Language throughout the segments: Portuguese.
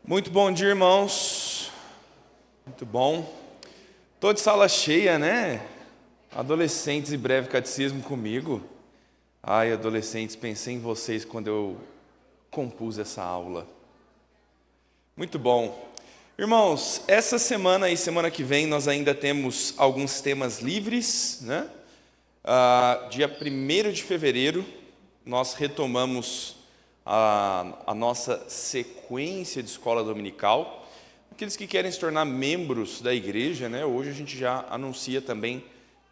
Muito bom dia, irmãos. Muito bom. Tô de sala cheia, né? Adolescentes e breve catecismo comigo. Ai, adolescentes, pensei em vocês quando eu compus essa aula. Muito bom. Irmãos, essa semana e semana que vem nós ainda temos alguns temas livres, né? Dia 1º de fevereiro nós retomamos a nossa sequência de escola dominical. Aqueles que querem se tornar membros da igreja, né? Hoje a gente já anuncia também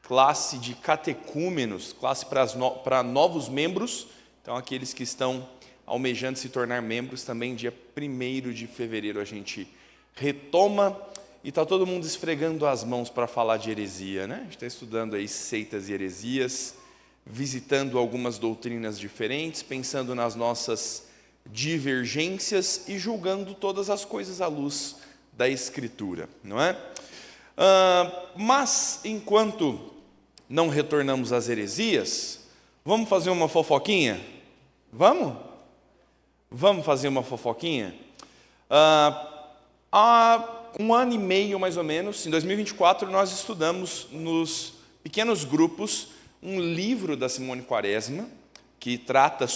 classe de catecúmenos, classe para novos membros. Então aqueles que estão almejando se tornar membros, também dia 1º de fevereiro a gente retoma. E está todo mundo esfregando as mãos para falar de heresia, né? A gente está estudando aí seitas e heresias, visitando algumas doutrinas diferentes, pensando nas nossas divergências e julgando todas as coisas à luz da Escritura, não é? Mas, enquanto não retornamos às heresias, vamos fazer uma fofoquinha? Vamos? Vamos fazer uma fofoquinha? Há 1 ano e meio, mais ou menos, em 2024, nós estudamos nos pequenos grupos um livro da Simone Quaresma, que trata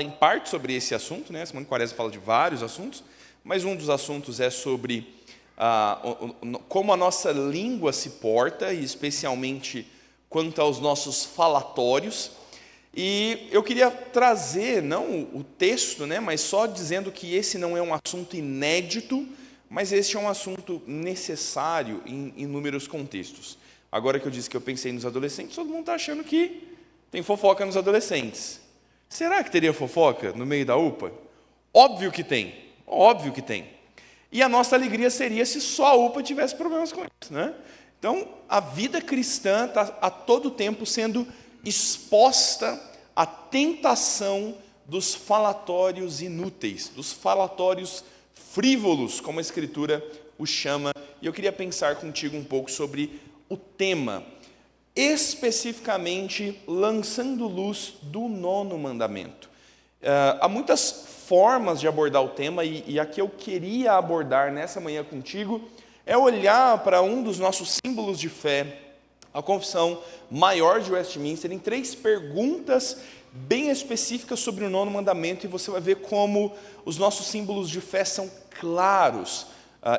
em parte sobre esse assunto, né? A Simone Quaresma fala de vários assuntos, mas um dos assuntos é sobre como a nossa língua se porta, e especialmente quanto aos nossos falatórios. E eu queria trazer, não o texto, né, mas só dizendo que esse não é um assunto inédito, mas este é um assunto necessário em inúmeros contextos. Agora que eu disse que eu pensei nos adolescentes, todo mundo está achando que tem fofoca nos adolescentes. Será que teria fofoca no meio da UPA? Óbvio que tem, óbvio que tem. E a nossa alegria seria se só a UPA tivesse problemas com isso, né? Então, a vida cristã está a todo tempo sendo exposta à tentação dos falatórios inúteis, dos falatórios frívolos, como a Escritura o chama. E eu queria pensar contigo um pouco sobre o tema, especificamente lançando luz do 9º mandamento. Há muitas formas de abordar o tema, e a que eu queria abordar nessa manhã contigo é olhar para um dos nossos símbolos de fé, a Confissão Maior de Westminster, em 3 perguntas bem específicas sobre o 9º mandamento, e você vai ver como os nossos símbolos de fé são claros,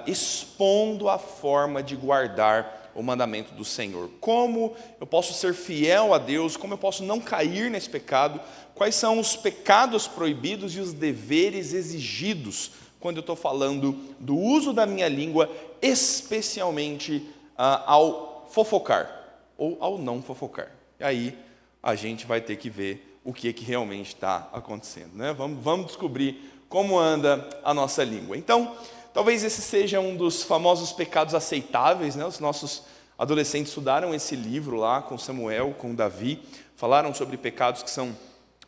expondo a forma de guardar o mandamento do Senhor. Como eu posso ser fiel a Deus, como eu posso não cair nesse pecado, quais são os pecados proibidos e os deveres exigidos quando eu estou falando do uso da minha língua, especialmente ao fofocar ou ao não fofocar. E aí a gente vai ter que ver o que realmente está acontecendo, né? Vamos descobrir como anda a nossa língua. Então, talvez esse seja um dos famosos pecados aceitáveis, né? Os nossos adolescentes estudaram esse livro lá com Samuel, com Davi, falaram sobre pecados que são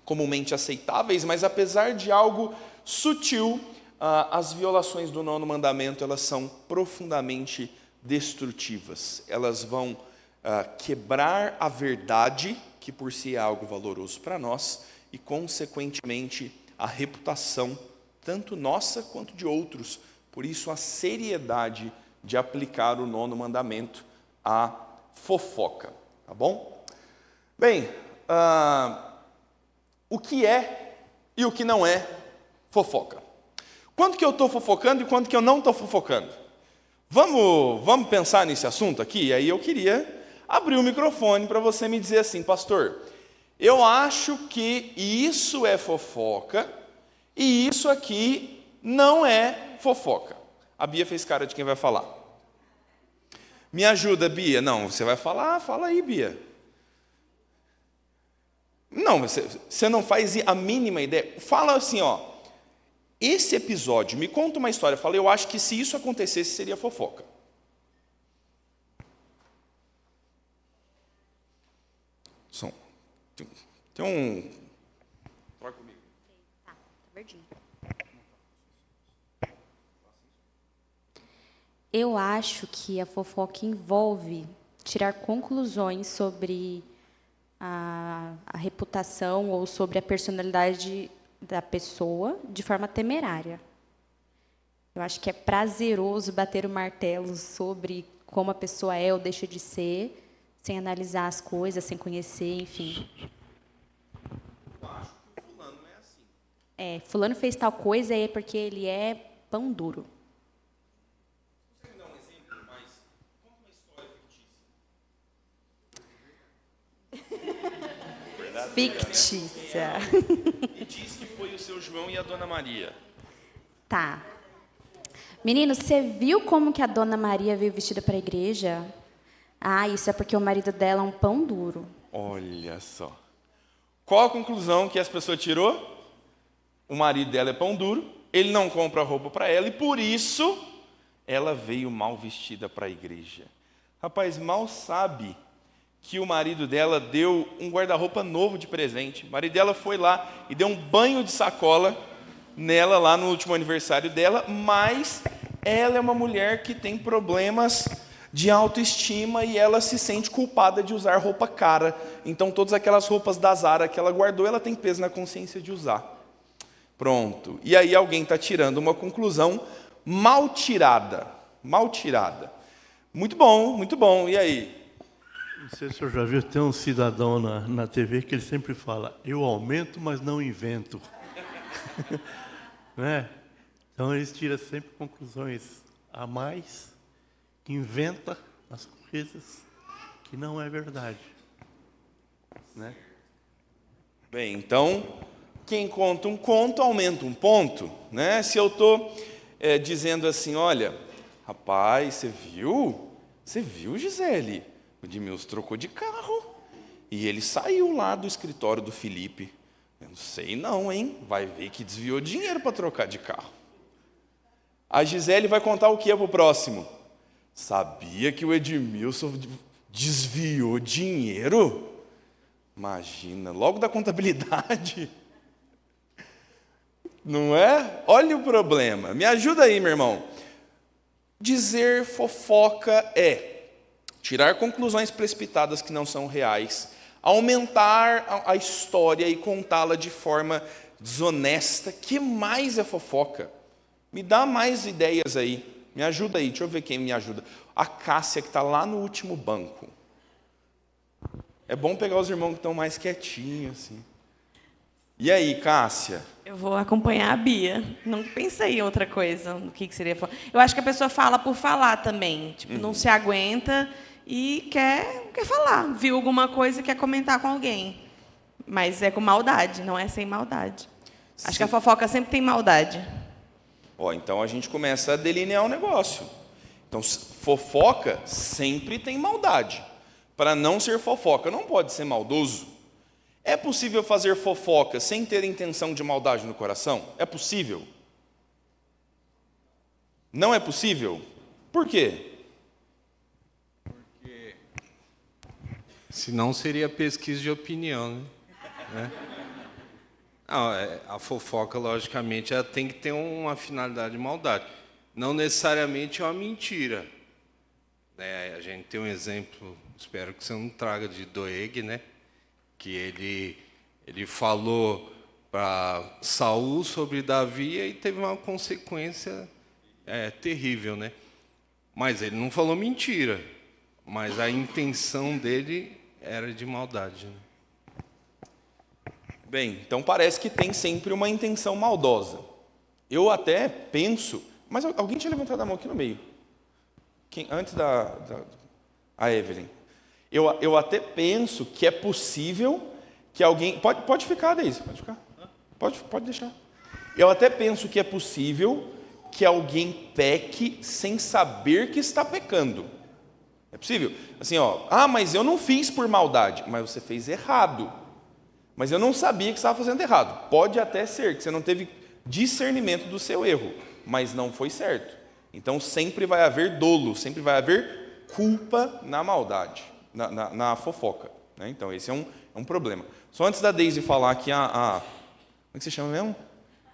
comumente aceitáveis, mas apesar de algo sutil, as violações do 9º mandamento, elas são profundamente destrutivas. Elas vão quebrar a verdade, que por si é algo valoroso para nós, e consequentemente a reputação, tanto nossa quanto de outros. Por isso a seriedade de aplicar o 9º mandamento à fofoca, tá bom? Bem, o que é e o que não é fofoca? Quanto que eu estou fofocando e quanto que eu não estou fofocando? Vamos pensar nesse assunto aqui? E aí eu queria abrir o microfone para você me dizer assim: pastor, eu acho que isso é fofoca e isso aqui não é fofoca. A Bia fez cara de quem vai falar. Me ajuda, Bia. Não, você vai falar? Fala aí, Bia. Não, você não faz a mínima ideia. Fala assim, ó. Esse episódio, me conta uma história. Fala, eu acho que se isso acontecesse, seria fofoca. Som. Tem um... Troca comigo. Tá verdinho. Eu acho que a fofoca envolve tirar conclusões sobre a reputação ou sobre a personalidade da pessoa de forma temerária. Eu acho que é prazeroso bater o martelo sobre como a pessoa é ou deixa de ser, sem analisar as coisas, sem conhecer, enfim. Eu acho que o fulano é assim. Fulano fez tal coisa é porque ele é pão duro. Você me dá um exemplo, mas conta uma história fictícia. Fictícia. E diz que foi o seu João e a Dona Maria. Tá. Menino, você viu como que a Dona Maria veio vestida para a igreja? Ah, isso é porque o marido dela é um pão duro. Olha só. Qual a conclusão que essa pessoa tirou? O marido dela é pão duro, ele não compra roupa para ela e por isso ela veio mal vestida para a igreja. Rapaz, mal sabe que o marido dela deu um guarda-roupa novo de presente. O marido dela foi lá e deu um banho de sacola nela lá no último aniversário dela, mas ela é uma mulher que tem problemas de autoestima e ela se sente culpada de usar roupa cara. Então todas aquelas roupas da Zara que ela guardou, ela tem peso na consciência de usar. Pronto. E aí alguém está tirando uma conclusão mal tirada. Mal tirada. Muito bom, muito bom. E aí? Não sei se o senhor já viu, tem um cidadão na TV que ele sempre fala, eu aumento, mas não invento. Né? Então eles tiram sempre conclusões a mais, inventa as coisas que não é verdade. Né? Bem, então, quem conta um conto, aumenta um ponto. Né? Se eu estou dizendo assim, olha, rapaz, você viu? Você viu, Gisele? O Edmilson trocou de carro e ele saiu lá do escritório do Felipe. Eu não sei não, hein? Vai ver que desviou dinheiro para trocar de carro. A Gisele vai contar o que para o próximo? Sabia que o Edmilson desviou dinheiro? Imagina, logo da contabilidade. Não é? Olha o problema. Me ajuda aí, meu irmão. Dizer fofoca é tirar conclusões precipitadas que não são reais, aumentar a história e contá-la de forma desonesta. Que mais é fofoca? Me dá mais ideias aí. Me ajuda aí, deixa eu ver quem me ajuda. A Cássia, que está lá no último banco. É bom pegar os irmãos que estão mais quietinhos, assim. E aí, Cássia? Eu vou acompanhar a Bia. Não pensei em outra coisa, no que seria. Eu acho que a pessoa fala por falar também. Tipo, não se aguenta e quer falar. Viu alguma coisa e quer comentar com alguém. Mas é com maldade, não é sem maldade. Acho que a fofoca sempre tem maldade. Então a gente começa a delinear o negócio. Então, fofoca sempre tem maldade. Para não ser fofoca, não pode ser maldoso. É possível fazer fofoca sem ter intenção de maldade no coração? É possível? Não é possível? Por quê? Porque senão seria pesquisa de opinião, né? Não, a fofoca, logicamente, ela tem que ter uma finalidade de maldade. Não necessariamente é uma mentira. A gente tem um exemplo, espero que você não traga, de Doeg, né? Que ele falou para Saul sobre Davi e teve uma consequência terrível, né? Mas ele não falou mentira, mas a intenção dele era de maldade, né? Bem, então parece que tem sempre uma intenção maldosa. Eu até penso... Mas alguém tinha levantado a mão aqui no meio. Antes a Evelyn. Eu até penso que é possível que alguém... Pode ficar, Deise, pode ficar. Pode deixar. Eu até penso que é possível que alguém peque sem saber que está pecando. É possível? Assim, mas eu não fiz por maldade. Mas você fez errado. Mas eu não sabia que estava fazendo errado. Pode até ser que você não teve discernimento do seu erro, mas não foi certo. Então sempre vai haver dolo, sempre vai haver culpa na maldade, na fofoca. Né? Então esse é um problema. Só antes da Deise falar aqui, como é que você chama mesmo?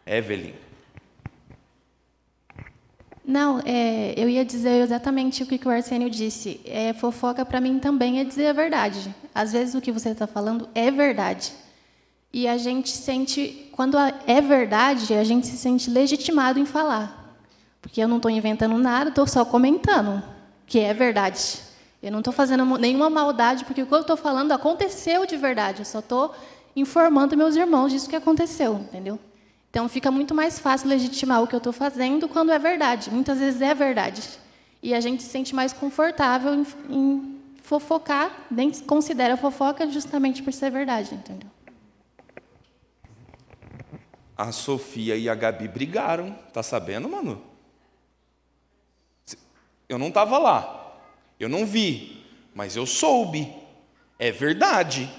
Evelyn. Não, eu ia dizer exatamente o que o Arsênio disse. Fofoca, para mim, também é dizer a verdade. Às vezes, o que você está falando é verdade. E a gente sente, quando é verdade, a gente se sente legitimado em falar. Porque eu não estou inventando nada, estou só comentando, que é verdade. Eu não estou fazendo nenhuma maldade, porque o que eu estou falando aconteceu de verdade. Eu só estou informando meus irmãos disso que aconteceu, entendeu? Então, fica muito mais fácil legitimar o que eu estou fazendo quando é verdade. Muitas vezes é verdade. E a gente se sente mais confortável em fofocar, nem considera fofoca justamente por ser verdade, entendeu? A Sofia e a Gabi brigaram. Tá sabendo, Manu? Eu não estava lá. Eu não vi. Mas eu soube. É verdade.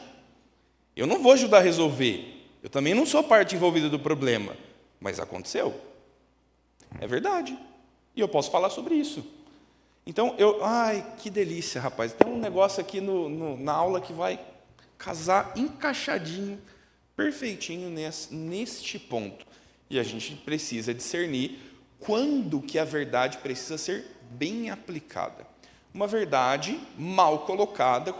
Eu não vou ajudar a resolver. Eu também não sou parte envolvida do problema. Mas aconteceu. É verdade. E eu posso falar sobre isso. Então, ai, que delícia, rapaz. Tem um negócio aqui na aula que vai casar encaixadinho, perfeitinho neste ponto. E a gente precisa discernir quando que a verdade precisa ser bem aplicada. Uma verdade mal colocada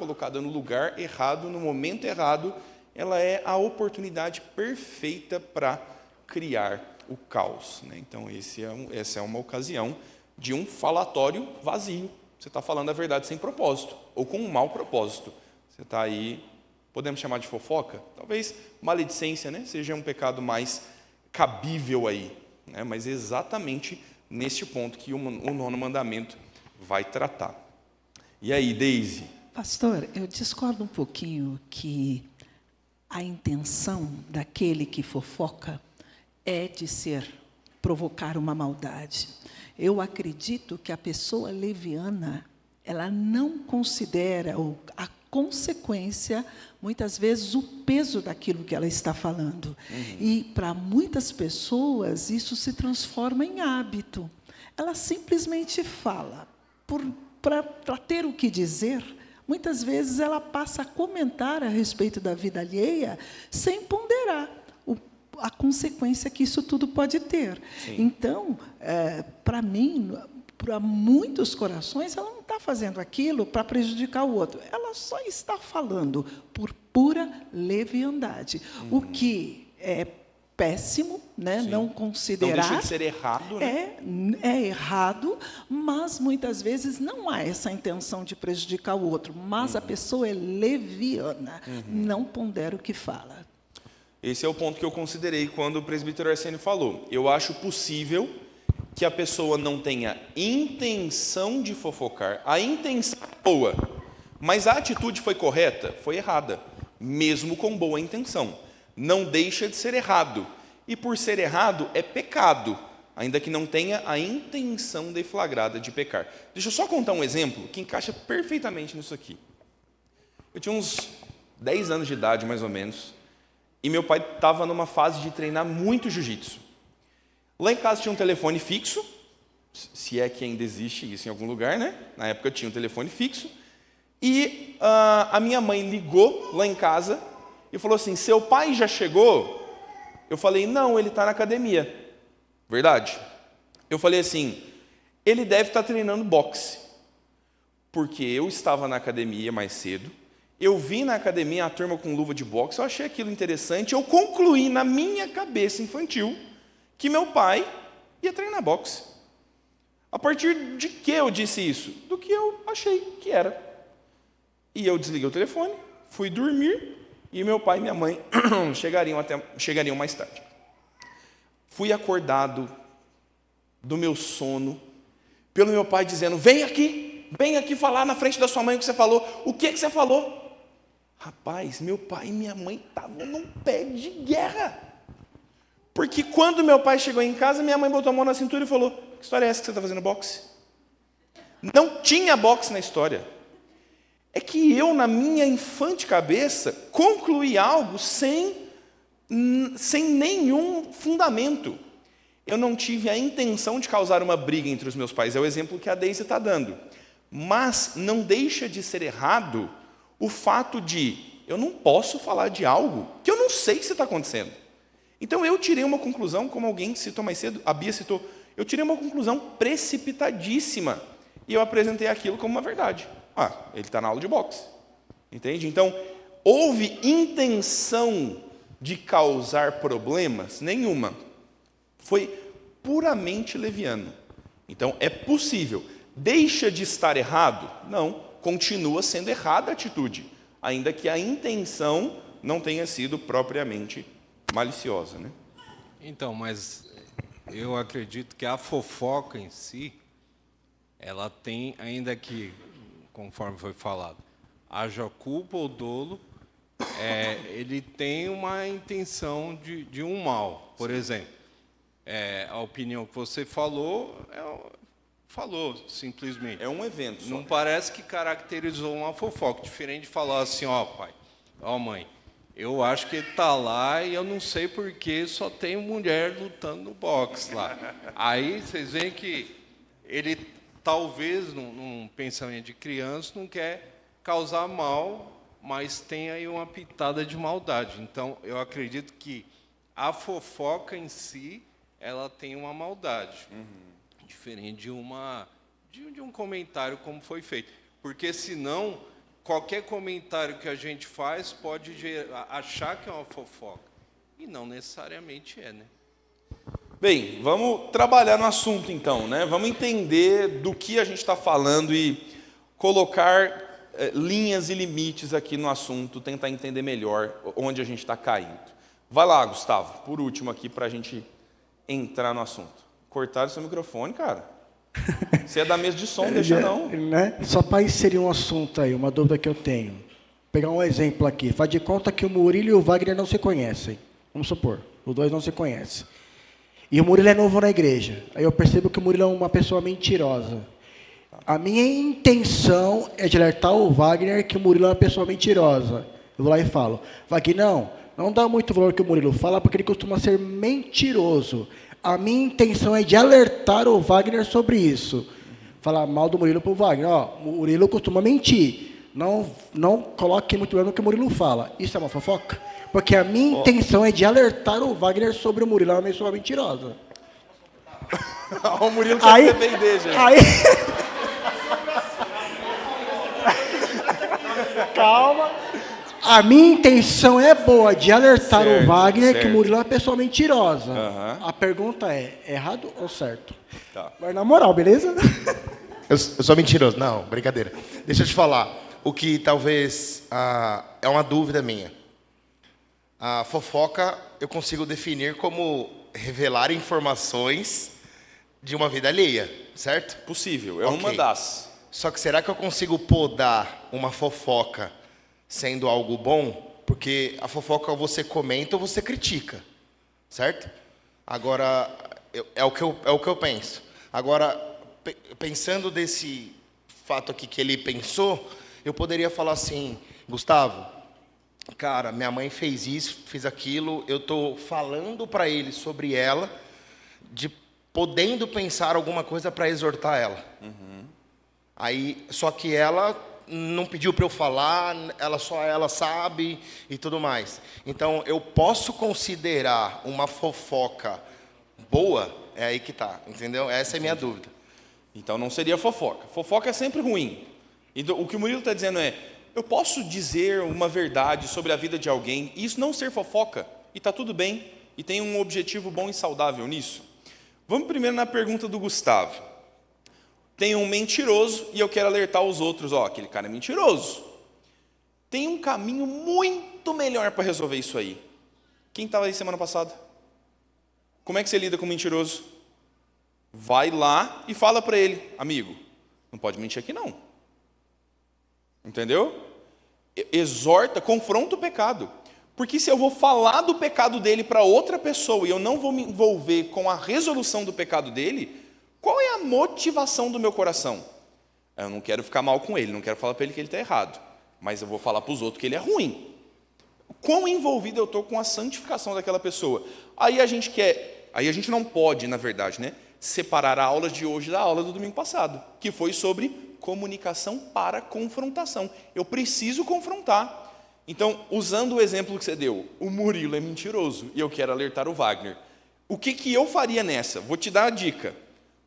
no lugar errado, no momento errado, ela é a oportunidade perfeita para criar o caos, né? Então, essa é uma ocasião de um falatório vazio. Você está falando a verdade sem propósito, ou com um mau propósito. Você está aí, podemos chamar de fofoca? Talvez maledicência, né, seja um pecado mais cabível aí, né? Mas exatamente neste ponto que o 9º mandamento vai tratar. E aí, Deise? Pastor, eu discordo um pouquinho que a intenção daquele que fofoca é de provocar uma maldade. Eu acredito que a pessoa leviana, ela não considera a consequência, muitas vezes, o peso daquilo que ela está falando. E, para muitas pessoas, isso se transforma em hábito. Ela simplesmente fala, para ter o que dizer. Muitas vezes ela passa a comentar a respeito da vida alheia sem ponderar a consequência que isso tudo pode ter. Sim. Então, para mim, para muitos corações, ela não está fazendo aquilo para prejudicar o outro. Ela só está falando por pura leviandade. O que é péssimo, né? Não considerar. Não deixa de ser errado, né? É errado, mas muitas vezes não há essa intenção de prejudicar o outro, mas a pessoa é leviana, não pondera o que fala. Esse é o ponto que eu considerei quando o presbítero Arsênio falou. Eu acho possível que a pessoa não tenha intenção de fofocar. A intenção é boa, mas a atitude foi correta? Foi errada, mesmo com boa intenção. Não deixa de ser errado. E por ser errado, é pecado, ainda que não tenha a intenção deflagrada de pecar. Deixa eu só contar um exemplo que encaixa perfeitamente nisso aqui. Eu tinha uns 10 anos de idade, mais ou menos, e meu pai estava numa fase de treinar muito jiu-jitsu. Lá em casa tinha um telefone fixo, se é que ainda existe isso em algum lugar, né? Na época tinha um telefone fixo, e a minha mãe ligou lá em casa e falou assim, seu pai já chegou? Eu falei, não, ele está na academia. Verdade? Eu falei assim, ele deve estar treinando boxe, porque eu estava na academia mais cedo, eu vi na academia a turma com luva de boxe, eu achei aquilo interessante, eu concluí na minha cabeça infantil que meu pai ia treinar boxe. A partir de que eu disse isso? Do que eu achei que era. E eu desliguei o telefone, fui dormir, e meu pai e minha mãe chegariam mais tarde. Fui acordado do meu sono pelo meu pai dizendo, vem aqui falar na frente da sua mãe o que você falou. O que você falou? Rapaz, meu pai e minha mãe estavam num pé de guerra. Porque quando meu pai chegou em casa, minha mãe botou a mão na cintura e falou, que história é essa que você está fazendo boxe? Não tinha boxe na história. É que eu, na minha infante cabeça, concluí algo sem nenhum fundamento. Eu não tive a intenção de causar uma briga entre os meus pais. É o exemplo que a Deise está dando. Mas não deixa de ser errado o fato de eu não posso falar de algo que eu não sei se está acontecendo. Então eu tirei uma conclusão, como alguém citou mais cedo, a Bia citou, eu tirei uma conclusão precipitadíssima e eu apresentei aquilo como uma verdade. Ele está na aula de boxe. Entende? Então, houve intenção de causar problemas? Nenhuma. Foi puramente leviano. Então, é possível. Deixa de estar errado? Não, continua sendo errada a atitude, ainda que a intenção não tenha sido propriamente maliciosa, né? Então, mas eu acredito que a fofoca em si, ela tem, ainda que, conforme foi falado, haja culpa ou dolo, ele tem uma intenção de um mal. Por exemplo, a opinião que você falou, falou simplesmente. É um evento só. Não parece que caracterizou uma fofoca, diferente de falar assim, ó pai, ó mãe, eu acho que ele está lá e eu não sei porque só tem mulher lutando no boxe lá. Aí vocês veem que ele, talvez, num pensamento de criança, não quer causar mal, mas tem aí uma pitada de maldade. Então, eu acredito que a fofoca em si, ela tem uma maldade. Diferente de um comentário como foi feito. Porque, senão, qualquer comentário que a gente faz pode achar que é uma fofoca. E não necessariamente é, né? Bem, vamos trabalhar no assunto então, né? Vamos entender do que a gente está falando e colocar linhas e limites aqui no assunto, tentar entender melhor onde a gente está caindo. Vai lá, Gustavo, por último aqui, para a gente entrar no assunto. Cortaram seu microfone, cara. Você é da mesa de som, deixa não. Né? Só para inserir um assunto aí, uma dúvida que eu tenho. Vou pegar um exemplo aqui. Faz de conta que o Murilo e o Wagner não se conhecem. Vamos supor, os dois não se conhecem. E o Murilo é novo na igreja. Aí eu percebo que o Murilo é uma pessoa mentirosa. A minha intenção é de alertar o Wagner que o Murilo é uma pessoa mentirosa. Eu vou lá e falo, Wagner, não dá muito valor que o Murilo fala, porque ele costuma ser mentiroso. A minha intenção é de alertar o Wagner sobre isso. Falar mal do Murilo para o Wagner. Ó, o Murilo costuma mentir. Não coloque muito bem no que o Murilo fala. Isso é uma fofoca? Porque a minha intenção é de alertar o Wagner sobre o Murilo. É uma pessoa mentirosa. O Murilo quer se defender, gente. Aí... Calma. A minha intenção é boa, de alertar Certo, o Wagner certo. que o Murilo é uma pessoa mentirosa. Aham. A pergunta é, errado ou certo? Tá. Mas na moral, beleza? Eu sou mentiroso. Não, brincadeira. Deixa eu te falar. O que talvez é uma dúvida minha. A fofoca eu consigo definir como revelar informações de uma vida alheia, certo? Possível, é Ok. uma das. Só que será que eu consigo podar uma fofoca sendo algo bom? Porque a fofoca ou você comenta ou você critica, certo? Agora, é o que eu penso. Agora, pensando desse fato aqui que ele pensou, eu poderia falar assim, Gustavo, cara, minha mãe fez isso, fez aquilo, eu estou falando para ele sobre ela, podendo pensar alguma coisa para exortar ela. Aí, só que ela não pediu para eu falar, só ela sabe e tudo mais. Então, eu posso considerar uma fofoca boa? É aí que tá, entendeu? Essa é a minha dúvida. Então não seria fofoca. Fofoca é sempre ruim. Então, o que o Murilo está dizendo é, eu posso dizer uma verdade sobre a vida de alguém e isso não ser fofoca, e está tudo bem, e tem um objetivo bom e saudável nisso. Vamos primeiro na pergunta do Gustavo. Tem um mentiroso e eu quero alertar os outros, aquele cara é mentiroso. Tem um caminho muito melhor para resolver isso aí. Quem estava aí semana passada? Como é que você lida com o mentiroso? Vai lá e fala para ele, amigo, não pode mentir aqui não. Entendeu? Exorta, confronta o pecado. Porque se eu vou falar do pecado dele para outra pessoa e eu não vou me envolver com a resolução do pecado dele, qual é a motivação do meu coração? Eu não quero ficar mal com ele, não quero falar para ele que ele está errado, mas eu vou falar para os outros que ele é ruim. Quão envolvido eu estou com a santificação daquela pessoa? Aí a gente não pode, na verdade, né, separar a aula de hoje da aula do domingo passado, que foi sobre comunicação para confrontação. Eu preciso confrontar. Então, usando o exemplo que você deu, o Murilo é mentiroso e eu quero alertar o Wagner. O que eu faria nessa? Vou te dar a dica.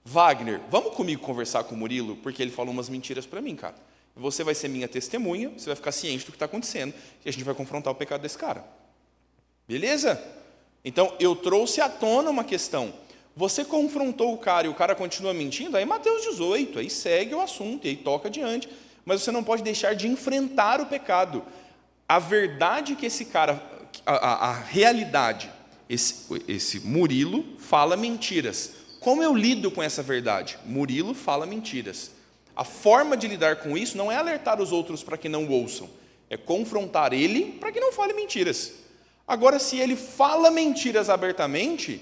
Wagner, vamos comigo conversar com o Murilo, porque ele falou umas mentiras para mim, cara. Você vai ser minha testemunha, você vai ficar ciente do que está acontecendo, e a gente vai confrontar o pecado desse cara. Beleza? Então, eu trouxe à tona uma questão. você confrontou o cara e o cara continua mentindo, aí Mateus 18, aí segue o assunto, e aí toca adiante. Mas você não pode deixar de enfrentar o pecado. A verdade que esse cara, a realidade, esse Murilo fala mentiras. Como eu lido com essa verdade? Murilo fala mentiras. A forma de lidar com isso não é alertar os outros para que não o ouçam, é confrontar ele para que não fale mentiras. Agora, se ele fala mentiras abertamente,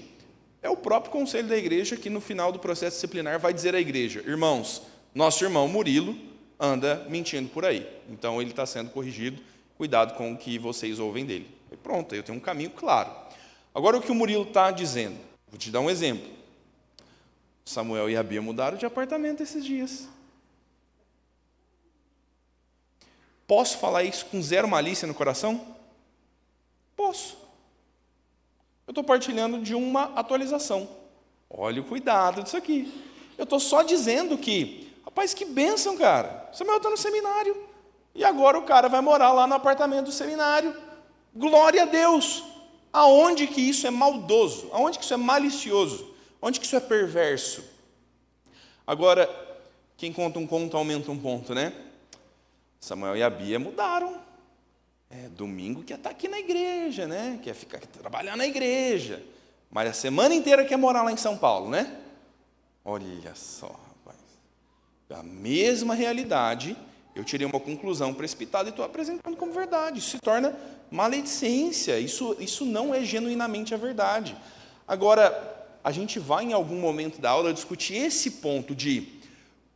é o próprio conselho da igreja que no final do processo disciplinar vai dizer à igreja: irmãos, nosso irmão Murilo anda mentindo por aí, então ele está sendo corrigido, cuidado com o que vocês ouvem dele. E pronto, eu tenho um caminho claro. Agora, o que o Murilo está dizendo, vou te dar um exemplo. Samuel e a Bia mudaram de apartamento esses dias. Posso falar isso com zero malícia no coração? Posso. Eu estou partilhando de uma atualização. Olha o cuidado disso aqui. Eu estou só dizendo que, rapaz, que bênção, cara. Samuel está no seminário. E agora o cara vai morar lá no apartamento do seminário. Glória a Deus. Aonde que isso é maldoso? Aonde que isso é malicioso? Onde que isso é perverso? Agora, quem conta um conto aumenta um ponto, né? Samuel e a Bia mudaram. Domingo quer estar aqui na igreja, né? Quer trabalhar na igreja. Mas a semana inteira quer morar lá em São Paulo, né? Olha só, rapaz. A mesma realidade, eu tirei uma conclusão precipitada e estou apresentando como verdade. Isso se torna maledicência. Isso não é genuinamente a verdade. Agora, a gente vai em algum momento da aula discutir esse ponto de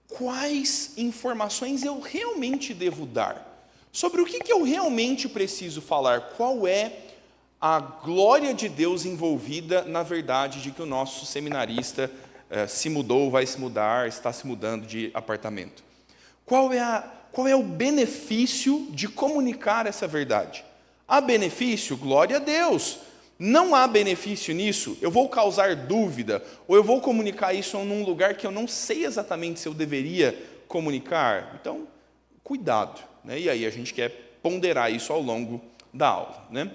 quais informações eu realmente devo dar. Sobre o que eu realmente preciso falar, qual é a glória de Deus envolvida na verdade de que o nosso seminarista se mudou, vai se mudar, está se mudando de apartamento. Qual é o benefício de comunicar essa verdade? Há benefício? Glória a Deus. Não há benefício nisso? Eu vou causar dúvida, ou eu vou comunicar isso num lugar que eu não sei exatamente se eu deveria comunicar? Então, cuidado. Né? E aí a gente quer ponderar isso ao longo da aula. Né?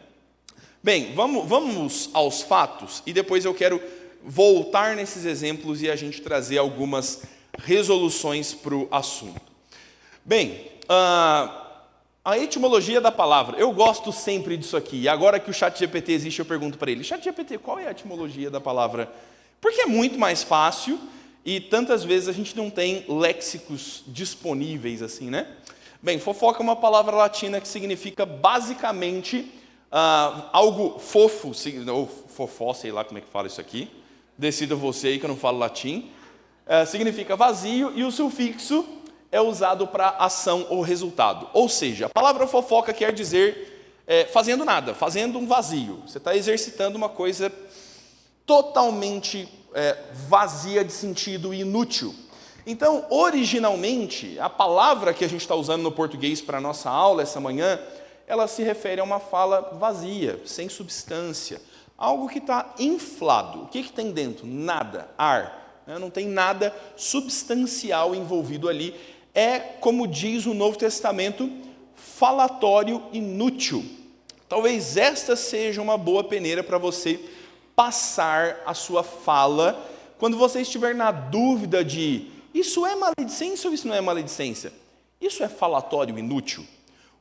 Bem, vamos aos fatos, e depois eu quero voltar nesses exemplos e a gente trazer algumas resoluções para o assunto. Bem, a etimologia da palavra, eu gosto sempre disso aqui, e agora que o ChatGPT existe, eu pergunto para ele: ChatGPT, qual é a etimologia da palavra? Porque é muito mais fácil, e tantas vezes a gente não tem léxicos disponíveis assim, né? Bem, fofoca é uma palavra latina que significa basicamente algo fofo, ou fofó, sei lá como é que fala isso aqui, decida você aí que eu não falo latim, significa vazio, e o sufixo é usado para ação ou resultado. Ou seja, a palavra fofoca quer dizer fazendo nada, fazendo um vazio. Você está exercitando uma coisa totalmente vazia de sentido e inútil. Então, originalmente, a palavra que a gente está usando no português para a nossa aula essa manhã, ela se refere a uma fala vazia, sem substância. Algo que está inflado. O que tem dentro? Nada. Ar. Não tem nada substancial envolvido ali. É, como diz o Novo Testamento, falatório inútil. Talvez esta seja uma boa peneira para você passar a sua fala quando você estiver na dúvida de: isso é maledicência ou isso não é maledicência? Isso é falatório inútil?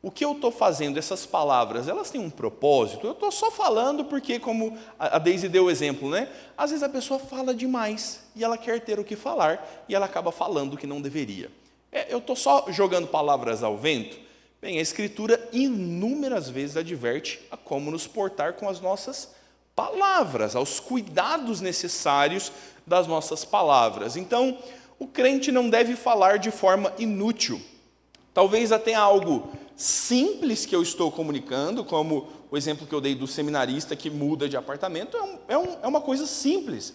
O que eu estou fazendo, essas palavras, elas têm um propósito? Eu estou só falando porque, como a Deise deu o exemplo, né? Às vezes a pessoa fala demais e ela quer ter o que falar e ela acaba falando o que não deveria. Eu estou só jogando palavras ao vento? Bem, a Escritura inúmeras vezes adverte a como nos portar com as nossas palavras, aos cuidados necessários das nossas palavras. Então, o crente não deve falar de forma inútil. Talvez até algo simples que eu estou comunicando, como o exemplo que eu dei do seminarista que muda de apartamento, é uma coisa simples.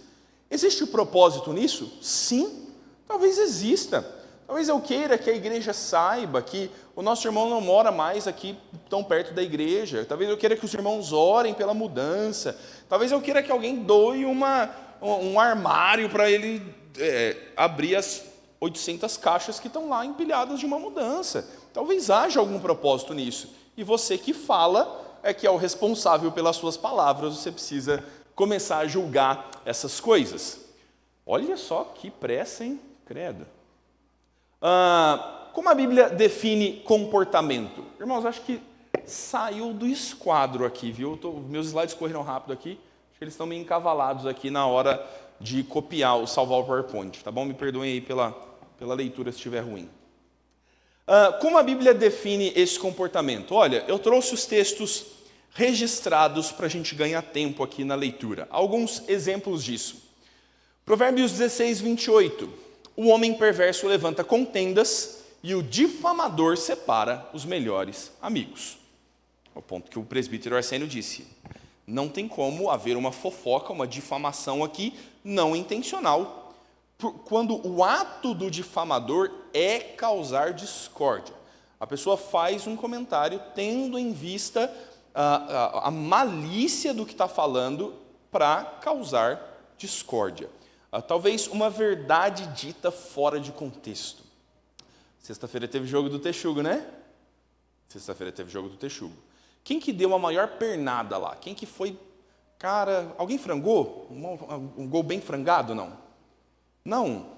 Existe propósito nisso? Sim, talvez exista. Talvez eu queira que a igreja saiba que o nosso irmão não mora mais aqui tão perto da igreja. Talvez eu queira que os irmãos orem pela mudança. Talvez eu queira que alguém doe um armário para ele abrir as 800 caixas que estão lá empilhadas de uma mudança. Talvez haja algum propósito nisso. E você que fala, que é o responsável pelas suas palavras, você precisa começar a julgar essas coisas. Olha só que pressa, hein? Credo. Como a Bíblia define comportamento? Irmãos, acho que saiu do esquadro aqui, viu? Meus slides correram rápido aqui. Acho que eles estão meio encavalados aqui na hora de copiar ou salvar o PowerPoint, tá bom? Me perdoem aí pela leitura se estiver ruim. Como a Bíblia define esse comportamento? Olha, eu trouxe os textos registrados para a gente ganhar tempo aqui na leitura. Alguns exemplos disso. Provérbios 16, 28. O homem perverso levanta contendas e o difamador separa os melhores amigos. É o ponto que o presbítero Arsênio disse. Não tem como haver uma fofoca, uma difamação aqui não intencional, quando o ato do difamador é causar discórdia. A pessoa faz um comentário tendo em vista a malícia do que está falando para causar discórdia. Talvez uma verdade dita fora de contexto. Sexta-feira teve jogo do Texugo, né? Sexta-feira teve jogo do Texugo. Quem que deu a maior pernada lá? Quem que foi... Cara, alguém frangou? Um gol bem frangado, não? Não.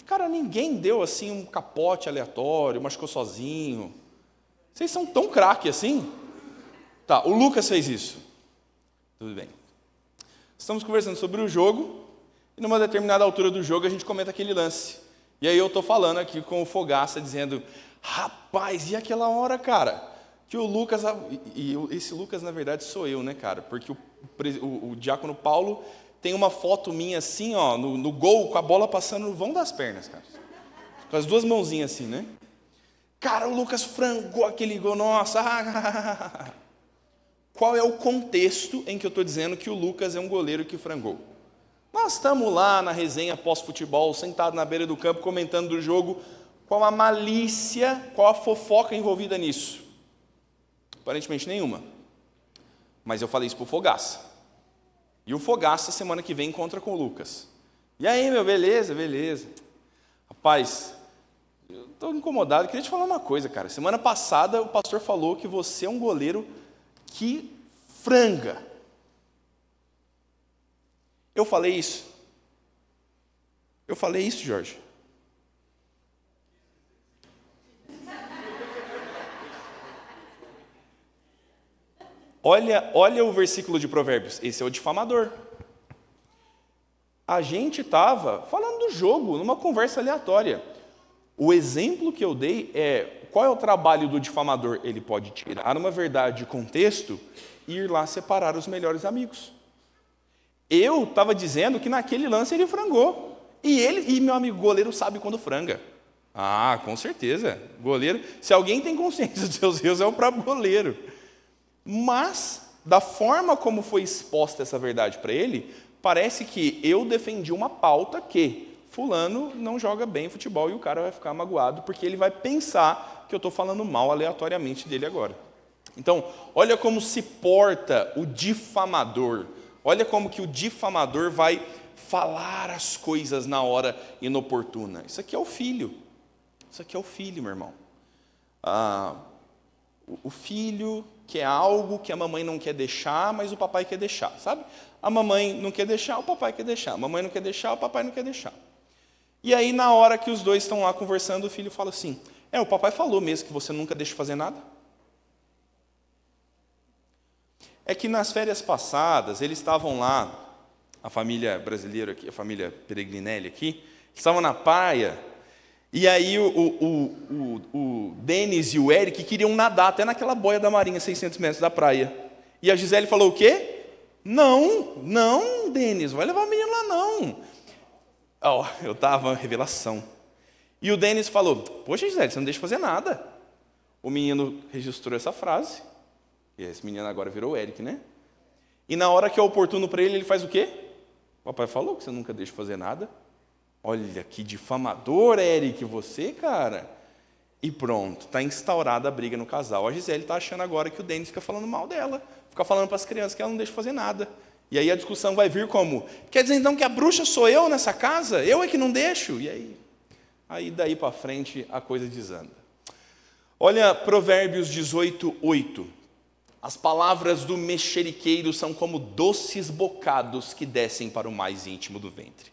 Cara, ninguém deu assim um capote aleatório, machucou sozinho. Vocês são tão craque assim? Tá, o Lucas fez isso. Tudo bem. Estamos conversando sobre o jogo, e numa determinada altura do jogo a gente comenta aquele lance. E aí eu estou falando aqui com o Fogaça, dizendo, rapaz, e aquela hora, cara, que o Lucas, e esse Lucas na verdade sou eu, né, cara, porque o diácono Paulo tem uma foto minha assim, ó, no gol, com a bola passando no vão das pernas, cara, com as duas mãozinhas assim, né. Cara, o Lucas frangou aquele gol, nossa. Qual é o contexto em que eu estou dizendo que o Lucas é um goleiro que frangou? Nós estamos lá na resenha pós-futebol, sentado na beira do campo, comentando do jogo, qual a malícia, qual a fofoca envolvida nisso? Aparentemente nenhuma. Mas eu falei isso para o Fogaça. E o Fogaça, semana que vem, encontra com o Lucas. E aí, meu, beleza, beleza. Rapaz, eu estou incomodado, queria te falar uma coisa, cara. Semana passada o pastor falou que você é um goleiro que franga. Eu falei isso? Eu falei isso, Jorge? Olha o versículo de Provérbios. Esse é o difamador. A gente estava falando do jogo, numa conversa aleatória. O exemplo que eu dei é, qual é o trabalho do difamador? Ele pode tirar uma verdade de contexto e ir lá separar os melhores amigos. Eu estava dizendo que naquele lance ele frangou. E meu amigo goleiro sabe quando franga. Ah, com certeza. Goleiro, se alguém tem consciência dos seus erros, é o próprio goleiro. Mas, da forma como foi exposta essa verdade para ele, parece que eu defendi uma pauta que fulano não joga bem futebol e o cara vai ficar magoado porque ele vai pensar que eu estou falando mal aleatoriamente dele agora. Então, olha como se porta o difamador. Olha como que o difamador vai falar as coisas na hora inoportuna. Isso aqui é o filho. Isso aqui é o filho, meu irmão. O filho quer algo que a mamãe não quer deixar, mas o papai quer deixar, sabe? A mamãe não quer deixar, o papai quer deixar. A mamãe não quer deixar, o papai não quer deixar. E aí, na hora que os dois estão lá conversando, o filho fala assim, o papai falou mesmo que você nunca deixa fazer nada? É que nas férias passadas, eles estavam lá, a família brasileira aqui, a família Peregrinelli aqui, estavam na praia, e aí o Denis e o Eric queriam nadar até naquela boia da marinha, 600 metros da praia. E a Gisele falou o quê? Não, Denis, vai levar o menino lá não. Eu estava, revelação. E o Denis falou, poxa Gisele, você não deixa fazer nada. O menino registrou essa frase, e esse menino agora virou o Eric, né? E na hora que é oportuno para ele, ele faz o quê? O papai falou que você nunca deixa fazer nada. Olha que difamador, Eric, você, cara. E pronto, está instaurada a briga no casal. A Gisele está achando agora que o Denis fica falando mal dela, fica falando para as crianças que ela não deixa fazer nada. E aí a discussão vai vir como, quer dizer então que a bruxa sou eu nessa casa? Eu é que não deixo? E aí daí para frente a coisa desanda. Olha Provérbios 18, 8. As palavras do mexeriqueiro são como doces bocados que descem para o mais íntimo do ventre.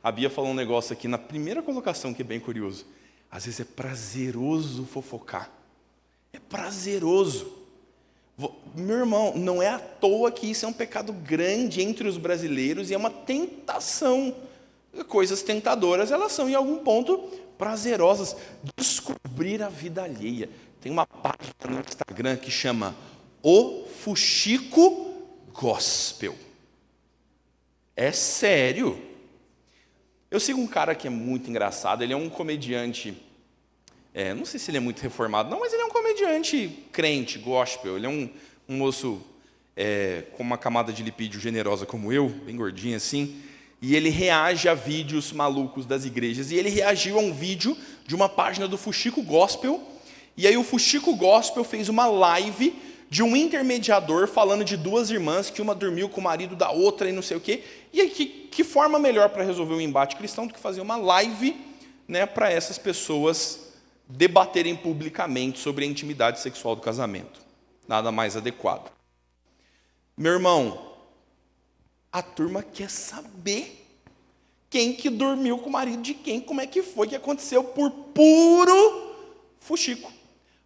A Bia falou um negócio aqui na primeira colocação que é bem curioso. Às vezes é prazeroso fofocar. É prazeroso. Meu irmão, não é à toa que isso é um pecado grande entre os brasileiros e é uma tentação. Coisas tentadoras, elas são em algum ponto prazerosas. Descobrir a vida alheia. Tem uma página no Instagram que chama O Fuxico Gospel. É sério. Eu sigo um cara que é muito engraçado, ele é um comediante, não sei se ele é muito reformado, não, mas ele é um comediante crente, gospel, ele é um moço com uma camada de lipídio generosa como eu, bem gordinho assim, e ele reage a vídeos malucos das igrejas, e ele reagiu a um vídeo de uma página do Fuxico Gospel, e aí o Fuxico Gospel fez uma live de um intermediador falando de duas irmãs, que uma dormiu com o marido da outra e não sei o quê. E aí, que forma melhor para resolver um embate cristão do que fazer uma live, né, para essas pessoas debaterem publicamente sobre a intimidade sexual do casamento. Nada mais adequado. Meu irmão, a turma quer saber quem que dormiu com o marido de quem, como é que foi, que aconteceu, por puro fuxico.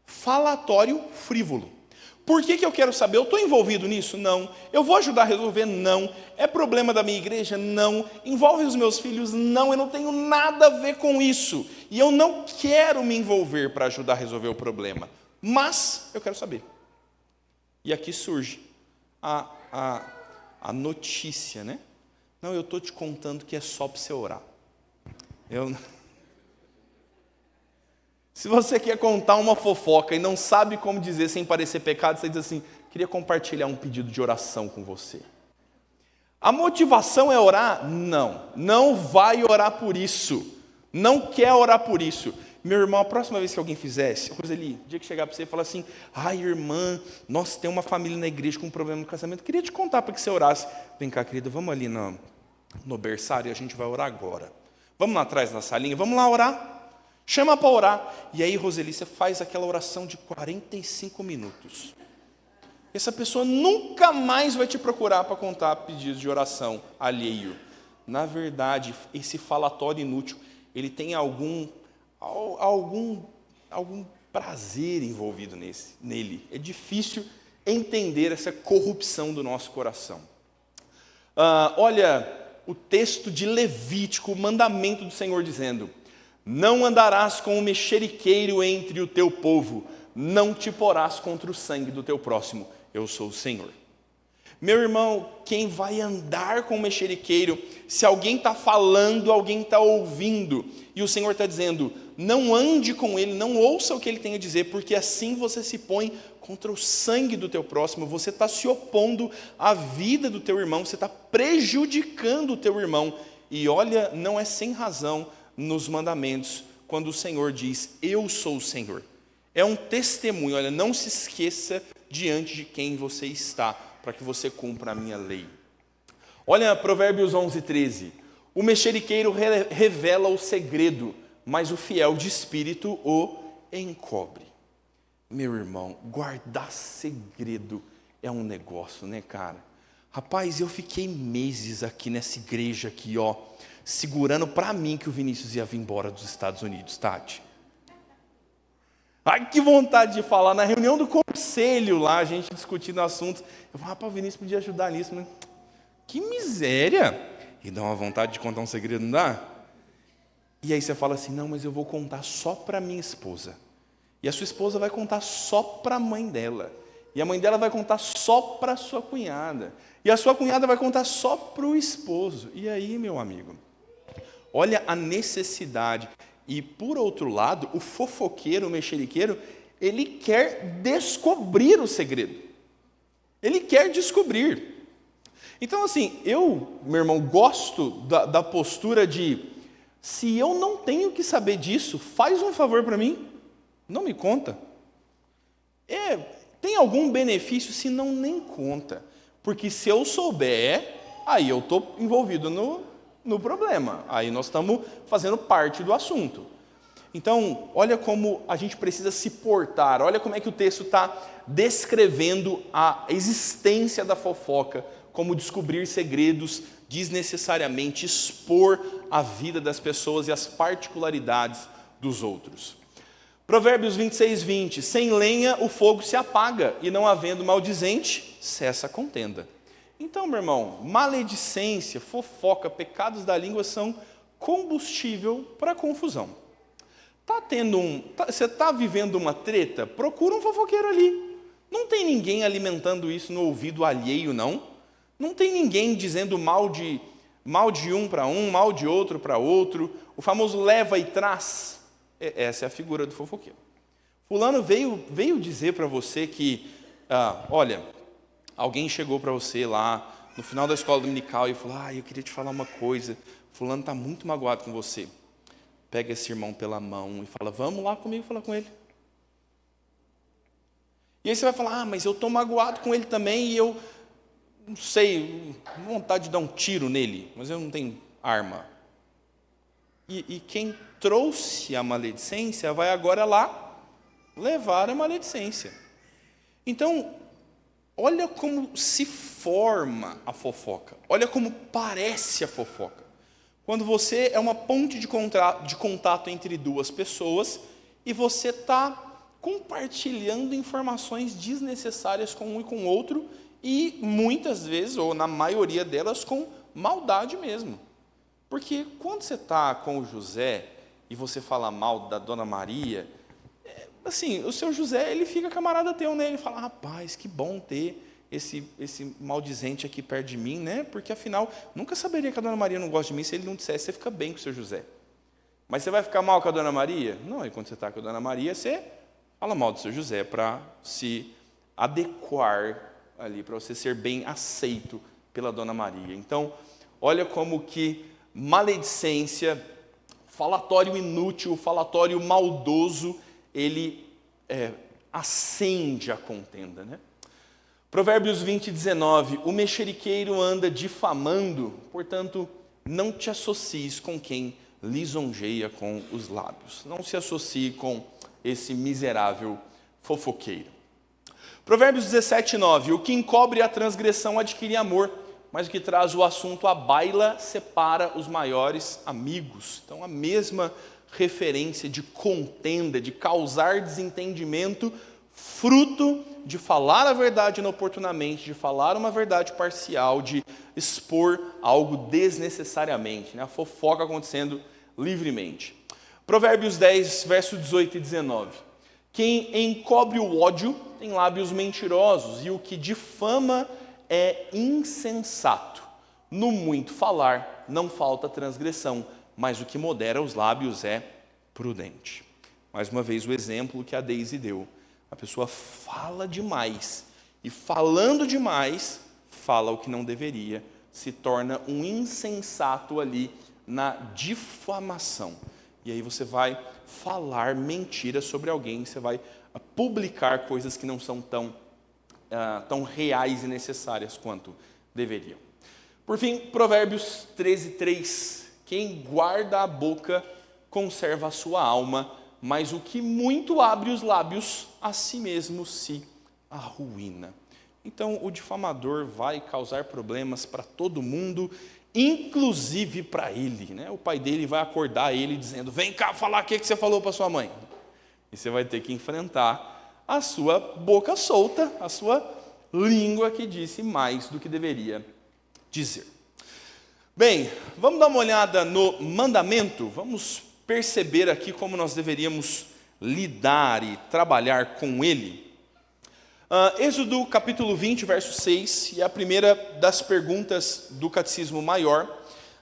Falatório frívolo. Por que eu quero saber? Eu estou envolvido nisso? Não. Eu vou ajudar a resolver? Não. É problema da minha igreja? Não. Envolve os meus filhos? Não. Eu não tenho nada a ver com isso. E eu não quero me envolver para ajudar a resolver o problema. Mas eu quero saber. E aqui surge a notícia, né? Não, eu estou te contando que é só para você orar. Se você quer contar uma fofoca e não sabe como dizer sem parecer pecado, você diz assim, queria compartilhar um pedido de oração com você. A motivação é orar? Não. Não vai orar por isso. Não quer orar por isso. Meu irmão, a próxima vez que alguém fizesse, Roseli, o dia que chegar para você e falar assim, ai irmã, nossa, tem uma família na igreja com um problema no casamento, queria te contar para que você orasse. Vem cá, querida, vamos ali no berçário e a gente vai orar agora. Vamos lá atrás na salinha, vamos lá orar. Chama para orar. E aí, Roseli, você faz aquela oração de 45 minutos. Essa pessoa nunca mais vai te procurar para contar pedidos de oração alheio. Na verdade, esse falatório inútil, ele tem algum prazer envolvido nele. É difícil entender essa corrupção do nosso coração. Olha o texto de Levítico, o mandamento do Senhor dizendo: não andarás com o mexeriqueiro entre o teu povo, não te porás contra o sangue do teu próximo, eu sou o Senhor. Meu irmão, quem vai andar com o mexeriqueiro, se alguém está falando, alguém está ouvindo, e o Senhor está dizendo, não ande com ele, não ouça o que ele tem a dizer, porque assim você se põe contra o sangue do teu próximo, você está se opondo à vida do teu irmão, você está prejudicando o teu irmão, e olha, não é sem razão, nos mandamentos, quando o Senhor diz, eu sou o Senhor. É um testemunho, olha, não se esqueça diante de quem você está, para que você cumpra a minha lei. Olha Provérbios 11:13. O mexeriqueiro revela o segredo, mas o fiel de espírito o encobre. Meu irmão, guardar segredo é um negócio, né, cara? Rapaz, eu fiquei meses aqui nessa igreja aqui, segurando para mim que o Vinícius ia vir embora dos Estados Unidos, Tati. Ai, que vontade de falar. Na reunião do conselho lá, a gente discutindo assuntos. Eu falei, rapaz, o Vinícius podia ajudar nisso, mas que miséria. E dá uma vontade de contar um segredo, não dá? E aí você fala assim, não, mas eu vou contar só para minha esposa. E a sua esposa vai contar só para a mãe dela. E a mãe dela vai contar só para a sua cunhada. E a sua cunhada vai contar só para o esposo. E aí, meu amigo? Olha a necessidade. E, por outro lado, o fofoqueiro, o mexeriqueiro, ele quer descobrir o segredo. Ele quer descobrir. Então, assim, eu, meu irmão, gosto da postura de, se eu não tenho que saber disso, faz um favor para mim, não me conta. Tem algum benefício, se não nem conta. Porque se eu souber, aí eu estou envolvido no problema. Aí nós estamos fazendo parte do assunto. Então, olha como a gente precisa se portar, olha como é que o texto está descrevendo a existência da fofoca, como descobrir segredos desnecessariamente, expor a vida das pessoas e as particularidades dos outros. Provérbios 26, 20. Sem lenha o fogo se apaga, e não havendo maldizente, cessa a contenda. Então, meu irmão, maledicência, fofoca, pecados da língua são combustível para a confusão. Você está vivendo uma treta? Procura um fofoqueiro ali. Não tem ninguém alimentando isso no ouvido alheio, não. Não tem ninguém dizendo mal de um para um, mal de outro para outro. O famoso leva e traz. Essa é a figura do fofoqueiro. Fulano veio dizer para você que, olha, alguém chegou para você lá no final da escola dominical e falou, eu queria te falar uma coisa. Fulano está muito magoado com você. Pega esse irmão pela mão e fala, vamos lá comigo falar com ele. E aí você vai falar, mas eu estou magoado com ele também e eu não sei, vontade de dar um tiro nele, mas eu não tenho arma. E quem trouxe a maledicência vai agora lá levar a maledicência. Então, olha como se forma a fofoca, olha como parece a fofoca. Quando você é uma ponte de contato entre duas pessoas e você está compartilhando informações desnecessárias com um e com o outro e muitas vezes, ou na maioria delas, com maldade mesmo. Porque quando você está com o José e você fala mal da Dona Maria, assim, o seu José, ele fica camarada teu, né? Ele fala, rapaz, que bom ter esse maldizente aqui perto de mim, né? Porque afinal, nunca saberia que a Dona Maria não gosta de mim se ele não dissesse, você fica bem com o seu José. Mas você vai ficar mal com a Dona Maria? Não, e quando você está com a Dona Maria, você fala mal do seu José para se adequar ali, para você ser bem aceito pela Dona Maria. Então, olha como que maledicência, falatório inútil, falatório maldoso, ele acende a contenda, né? Provérbios 20, 19. O mexeriqueiro anda difamando, portanto, não te associes com quem lisonjeia com os lábios. Não se associe com esse miserável fofoqueiro. Provérbios 17, 9. O que encobre a transgressão adquire amor, mas o que traz o assunto à baila separa os maiores amigos. Então, a mesma referência de contenda, de causar desentendimento, fruto de falar a verdade inoportunamente, de falar uma verdade parcial, de expor algo desnecessariamente, né? A fofoca acontecendo livremente. Provérbios 10, verso 18 e 19. Quem encobre o ódio tem lábios mentirosos, e o que difama é insensato. No muito falar não falta transgressão, mas o que modera os lábios é prudente. Mais uma vez o exemplo que a Deise deu. A pessoa fala demais, e falando demais, fala o que não deveria, se torna um insensato ali na difamação. E aí você vai falar mentiras sobre alguém, você vai publicar coisas que não são tão reais e necessárias quanto deveriam. Por fim, Provérbios 13, 3. Quem guarda a boca conserva a sua alma, mas o que muito abre os lábios, a si mesmo se arruína. Então, o difamador vai causar problemas para todo mundo, inclusive para ele, né? O pai dele vai acordar ele dizendo, vem cá falar o que você falou para sua mãe. E você vai ter que enfrentar a sua boca solta, a sua língua que disse mais do que deveria dizer. Bem, vamos dar uma olhada no mandamento, vamos perceber aqui como nós deveríamos lidar e trabalhar com ele. Êxodo capítulo 20, verso 6, e a primeira das perguntas do Catecismo Maior.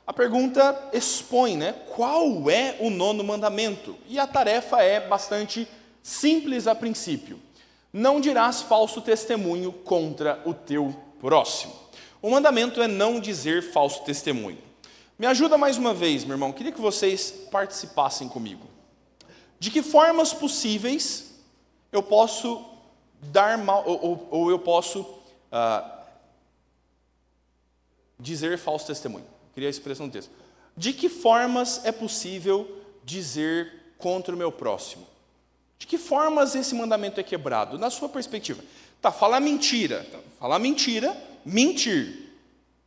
A pergunta expõe, né, qual é o 9º mandamento? E a tarefa é bastante simples a princípio. Não dirás falso testemunho contra o teu próximo. O mandamento é não dizer falso testemunho. Me ajuda mais uma vez, meu irmão, queria que vocês participassem comigo. De que formas possíveis eu posso dar mal, ou eu posso dizer falso testemunho? Eu queria a expressão no texto. De que formas é possível dizer contra o meu próximo. De que formas esse mandamento é quebrado? Na sua perspectiva. Tá, falar mentira. Falar mentira, mentir.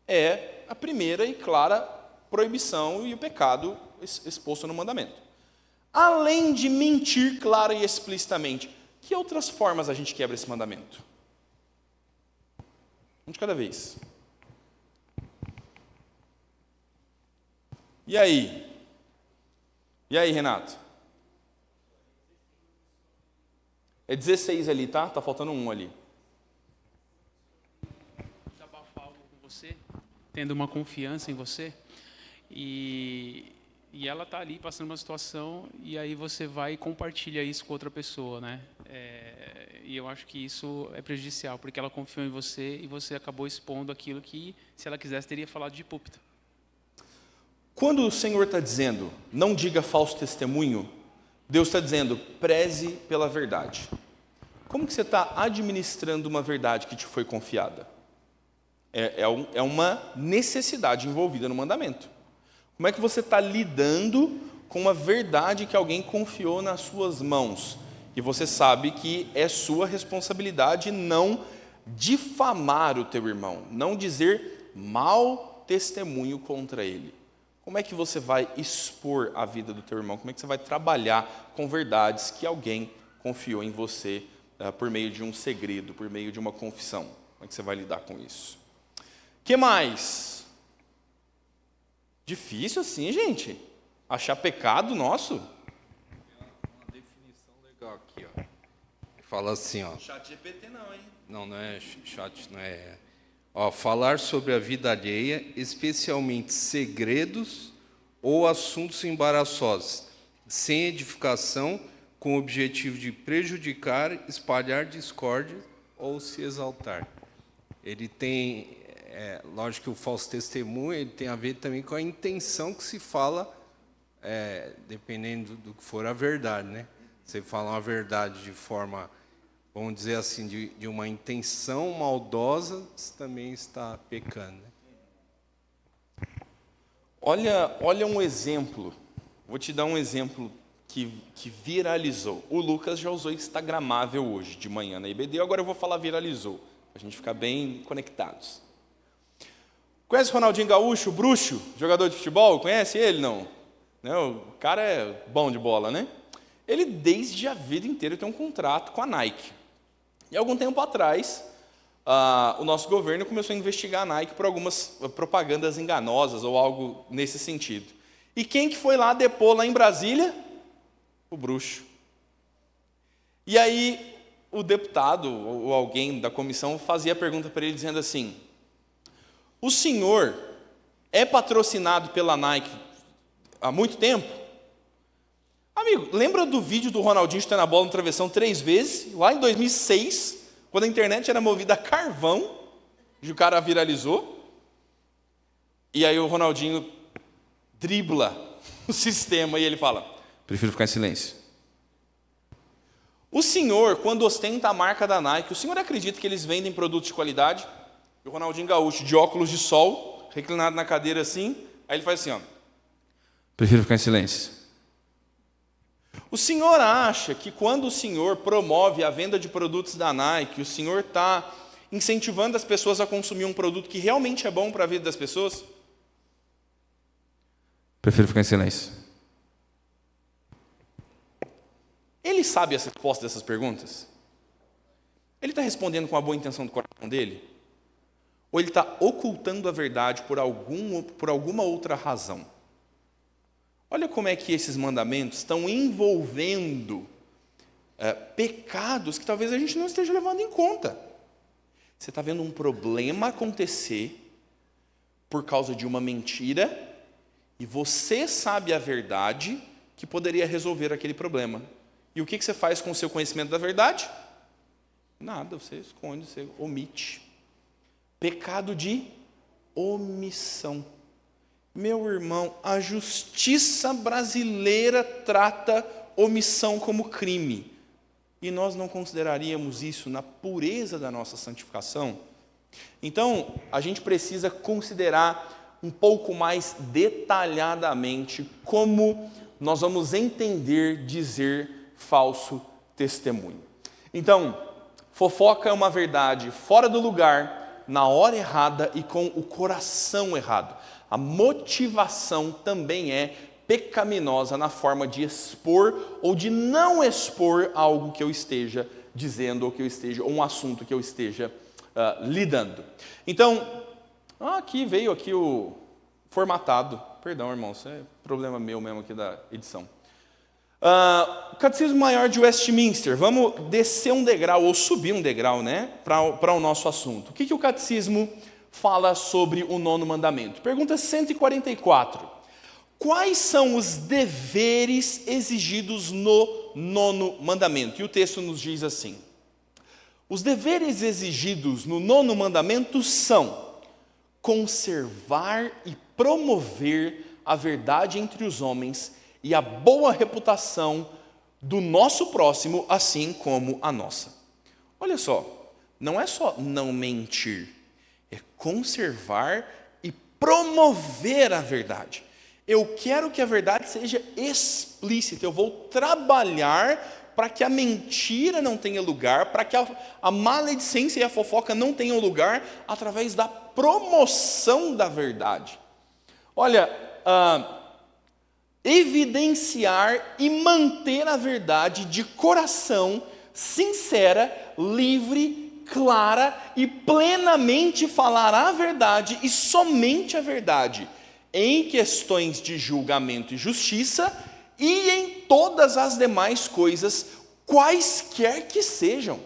É a primeira e clara proibição e o pecado exposto no mandamento. Além de mentir clara e explicitamente, que outras formas a gente quebra esse mandamento? Um de cada vez. E aí? E aí, Renato? É 16 ali, tá? Tá faltando um ali. Desabafar algo com você, tendo uma confiança em você, e ela tá ali passando uma situação, e aí você vai e compartilha isso com outra pessoa, né? E eu acho que isso é prejudicial, porque ela confiou em você e você acabou expondo aquilo que, se ela quisesse, teria falado de púlpito. Quando o Senhor está dizendo, não diga falso testemunho, Deus está dizendo, preze pela verdade. Como que você está administrando uma verdade que te foi confiada? É uma necessidade envolvida no mandamento. Como é que você está lidando com uma verdade que alguém confiou nas suas mãos? E você sabe que é sua responsabilidade não difamar o teu irmão, não dizer mau testemunho contra ele. Como é que você vai expor a vida do teu irmão? Como é que você vai trabalhar com verdades que alguém confiou em você por meio de um segredo, por meio de uma confissão? Como é que você vai lidar com isso? O que mais? Difícil assim, gente? Achar pecado nosso? Uma definição legal aqui, ó. Fala assim, ó. Chat GPT não, hein? Não é chat, não é. Ó, falar sobre a vida alheia, especialmente segredos ou assuntos embaraçosos, sem edificação, com o objetivo de prejudicar, espalhar discórdia ou se exaltar. Ele tem, lógico que o falso testemunho, ele tem a ver também com a intenção que se fala, dependendo do que for a verdade, né? Você fala uma verdade de forma, vamos dizer assim, de uma intenção maldosa, você também está pecando, né? Olha um exemplo. Vou te dar um exemplo que viralizou. O Lucas já usou instagramável hoje, de manhã na IBD, agora eu vou falar viralizou, para a gente ficar bem conectados. Conhece o Ronaldinho Gaúcho, o bruxo, jogador de futebol? Conhece ele, não? O cara é bom de bola, né? Ele, desde a vida inteira, tem um contrato com a Nike. E algum tempo atrás, o nosso governo começou a investigar a Nike por algumas propagandas enganosas ou algo nesse sentido. E quem que foi lá depor lá em Brasília? O bruxo. E aí, o deputado ou alguém da comissão fazia a pergunta para ele, dizendo assim, o senhor é patrocinado pela Nike há muito tempo? Amigo, lembra do vídeo do Ronaldinho chutando a bola no travessão 3 vezes, lá em 2006, quando a internet era movida a carvão, e o cara viralizou? E aí o Ronaldinho dribla o sistema e ele fala, prefiro ficar em silêncio. O senhor, quando ostenta a marca da Nike, o senhor acredita que eles vendem produtos de qualidade? E o Ronaldinho Gaúcho, de óculos de sol, reclinado na cadeira assim, aí ele faz assim, ó. Prefiro ficar em silêncio. O senhor acha que quando o senhor promove a venda de produtos da Nike, o senhor está incentivando as pessoas a consumir um produto que realmente é bom para a vida das pessoas? Prefiro ficar em silêncio. Ele sabe a resposta dessas perguntas? Ele está respondendo com a boa intenção do coração dele? Ou ele está ocultando a verdade por alguma outra razão? Olha como é que esses mandamentos estão envolvendo pecados que talvez a gente não esteja levando em conta. Você está vendo um problema acontecer por causa de uma mentira e você sabe a verdade que poderia resolver aquele problema. E o que você faz com o seu conhecimento da verdade? Nada, você esconde, você omite. Pecado de omissão. Meu irmão, a justiça brasileira trata omissão como crime. E nós não consideraríamos isso na pureza da nossa santificação? Então, a gente precisa considerar um pouco mais detalhadamente como nós vamos entender dizer falso testemunho. Então, fofoca é uma verdade fora do lugar, na hora errada e com o coração errado. A motivação também é pecaminosa na forma de expor ou de não expor algo que eu esteja dizendo ou um assunto que eu esteja lidando. Então, veio aqui o formatado. Perdão, irmão, isso é problema meu mesmo aqui da edição. O Catecismo Maior de Westminster. Vamos descer um degrau ou subir um degrau, né, para o nosso assunto. O que o Catecismo fala sobre o 9º mandamento? Pergunta 144. Quais são os deveres exigidos no 9º mandamento? E o texto nos diz assim: os deveres exigidos no 9º mandamento são conservar e promover a verdade entre os homens e a boa reputação do nosso próximo, assim como a nossa. Olha só, não é só não mentir, é conservar e promover a verdade. Eu quero que a verdade seja explícita, eu vou trabalhar para que a mentira não tenha lugar, para que a maledicência e a fofoca não tenham lugar, através da promoção da verdade. Olha, evidenciar e manter a verdade de coração sincera, livre, clara e plenamente falar a verdade e somente a verdade, em questões de julgamento e justiça e em todas as demais coisas, quaisquer que sejam.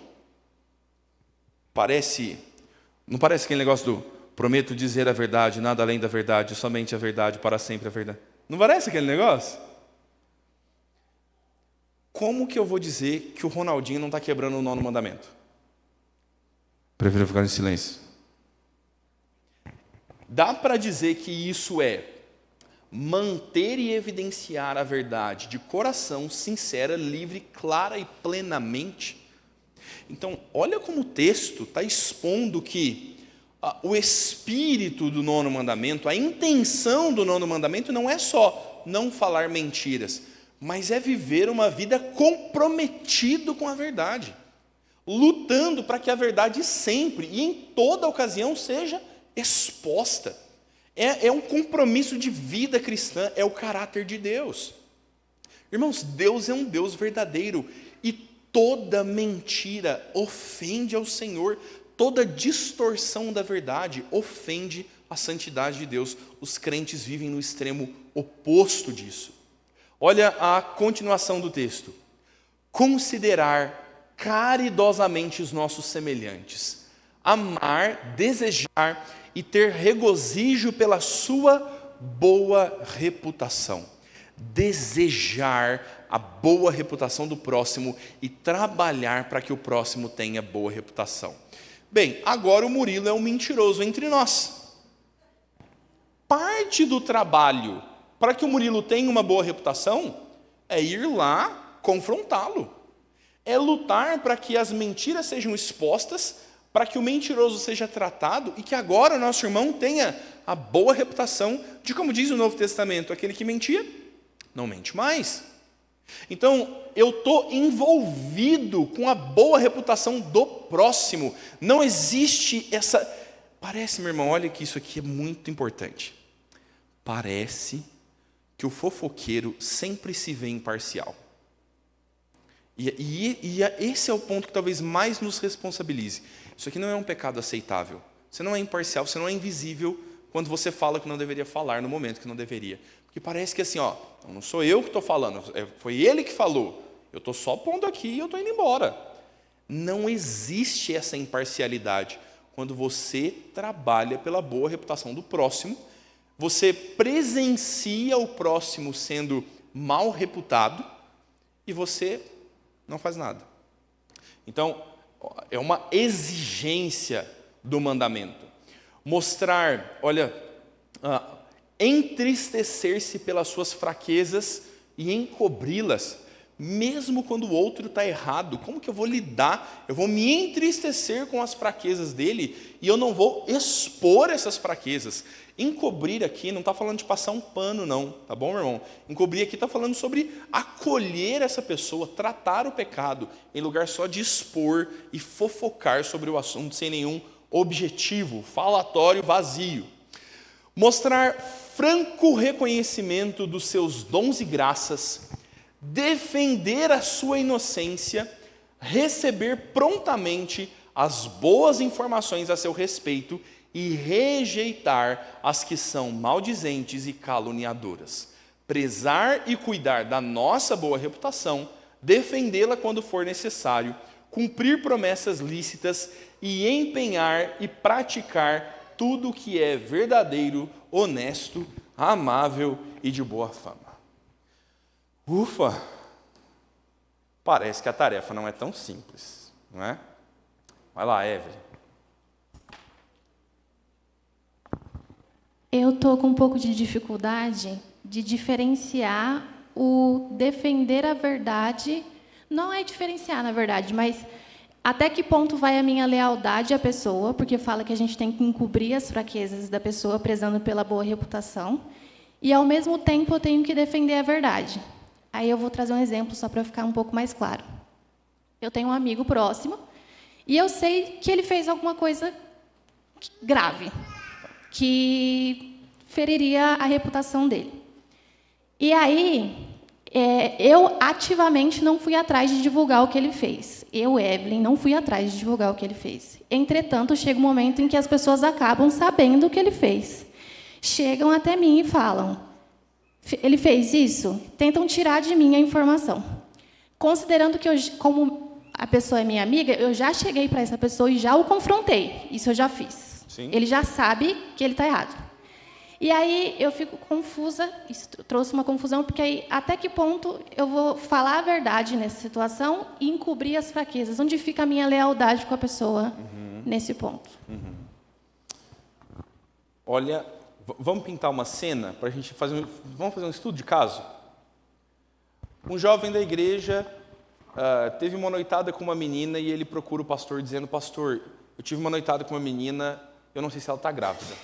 Não parece aquele negócio do prometo dizer a verdade, nada além da verdade, somente a verdade, para sempre a verdade? Não parece aquele negócio? Como que eu vou dizer que o Ronaldinho não está quebrando o 9º mandamento? Prefiro ficar em silêncio. Dá para dizer que isso é manter e evidenciar a verdade de coração sincera, livre, clara e plenamente? Então, olha como o texto está expondo que o espírito do 9º mandamento, a intenção do 9º mandamento não é só não falar mentiras, mas é viver uma vida comprometido com a verdade, lutando para que a verdade sempre e em toda ocasião seja exposta. É um compromisso de vida cristã, é o caráter de Deus. Irmãos, Deus é um Deus verdadeiro e toda mentira ofende ao Senhor, toda distorção da verdade ofende a santidade de Deus. Os crentes vivem no extremo oposto disso. Olha a continuação do texto. Considerar caridosamente os nossos semelhantes, amar, desejar e ter regozijo pela sua boa reputação. Desejar a boa reputação do próximo e trabalhar para que o próximo tenha boa reputação. Bem, agora o Murilo é um mentiroso entre nós. Parte do trabalho para que o Murilo tenha uma boa reputação é ir lá confrontá-lo. É lutar para que as mentiras sejam expostas, para que o mentiroso seja tratado e que agora o nosso irmão tenha a boa reputação de, como diz o Novo Testamento, aquele que mentia, não mente mais. Então, eu estou envolvido com a boa reputação do próximo. Não existe essa... Parece, meu irmão, olha que isso aqui é muito importante. Parece que o fofoqueiro sempre se vê imparcial. E esse é o ponto que talvez mais nos responsabilize. Isso aqui não é um pecado aceitável. Você não é imparcial, você não é invisível quando você fala que não deveria falar no momento que não deveria. Porque parece que assim, não sou eu que estou falando, foi ele que falou. Eu estou só pondo aqui e eu estou indo embora. Não existe essa imparcialidade. Quando você trabalha pela boa reputação do próximo, você presencia o próximo sendo mal reputado e você não faz nada. Então, é uma exigência do mandamento. Mostrar, entristecer-se pelas suas fraquezas e encobri-las, mesmo quando o outro está errado, como que eu vou lidar? Eu vou me entristecer com as fraquezas dele e eu não vou expor essas fraquezas. Encobrir aqui não está falando de passar um pano, não, tá bom, meu irmão? Encobrir aqui está falando sobre acolher essa pessoa, tratar o pecado, em lugar só de expor e fofocar sobre o assunto sem nenhum objetivo, falatório vazio. Mostrar franco reconhecimento dos seus dons e graças, defender a sua inocência, receber prontamente as boas informações a seu respeito e rejeitar as que são maldizentes e caluniadoras. Prezar e cuidar da nossa boa reputação, defendê-la quando for necessário, cumprir promessas lícitas e empenhar e praticar tudo o que é verdadeiro, honesto, amável e de boa fama. Ufa! Parece que a tarefa não é tão simples, não é? Vai lá, Evelyn. Eu estou com um pouco de dificuldade de diferenciar o defender a verdade. Não é diferenciar, na verdade, mas até que ponto vai a minha lealdade à pessoa, porque fala que a gente tem que encobrir as fraquezas da pessoa, prezando pela boa reputação, e, ao mesmo tempo, eu tenho que defender a verdade. Aí eu vou trazer um exemplo só para ficar um pouco mais claro. Eu tenho um amigo próximo, e eu sei que ele fez alguma coisa grave, que feriria a reputação dele. E aí, eu ativamente não fui atrás de divulgar o que ele fez. Eu, Evelyn, não fui atrás de divulgar o que ele fez. Entretanto, chega um momento em que as pessoas acabam sabendo o que ele fez. Chegam até mim e falam, ele fez isso? Tentam tirar de mim a informação. Considerando que, como a pessoa é minha amiga, eu já cheguei para essa pessoa e já o confrontei. Isso eu já fiz. Sim. Ele já sabe que ele está errado. E aí eu fico confusa, isso trouxe uma confusão, porque aí até que ponto eu vou falar a verdade nessa situação e encobrir as fraquezas? Onde fica a minha lealdade com a pessoa nesse ponto? Olha, vamos pintar uma cena para a gente fazer vamos fazer um estudo de caso? Um jovem da igreja teve uma noitada com uma menina e ele procura o pastor dizendo, pastor, eu tive uma noitada com uma menina, eu não sei se ela está grávida.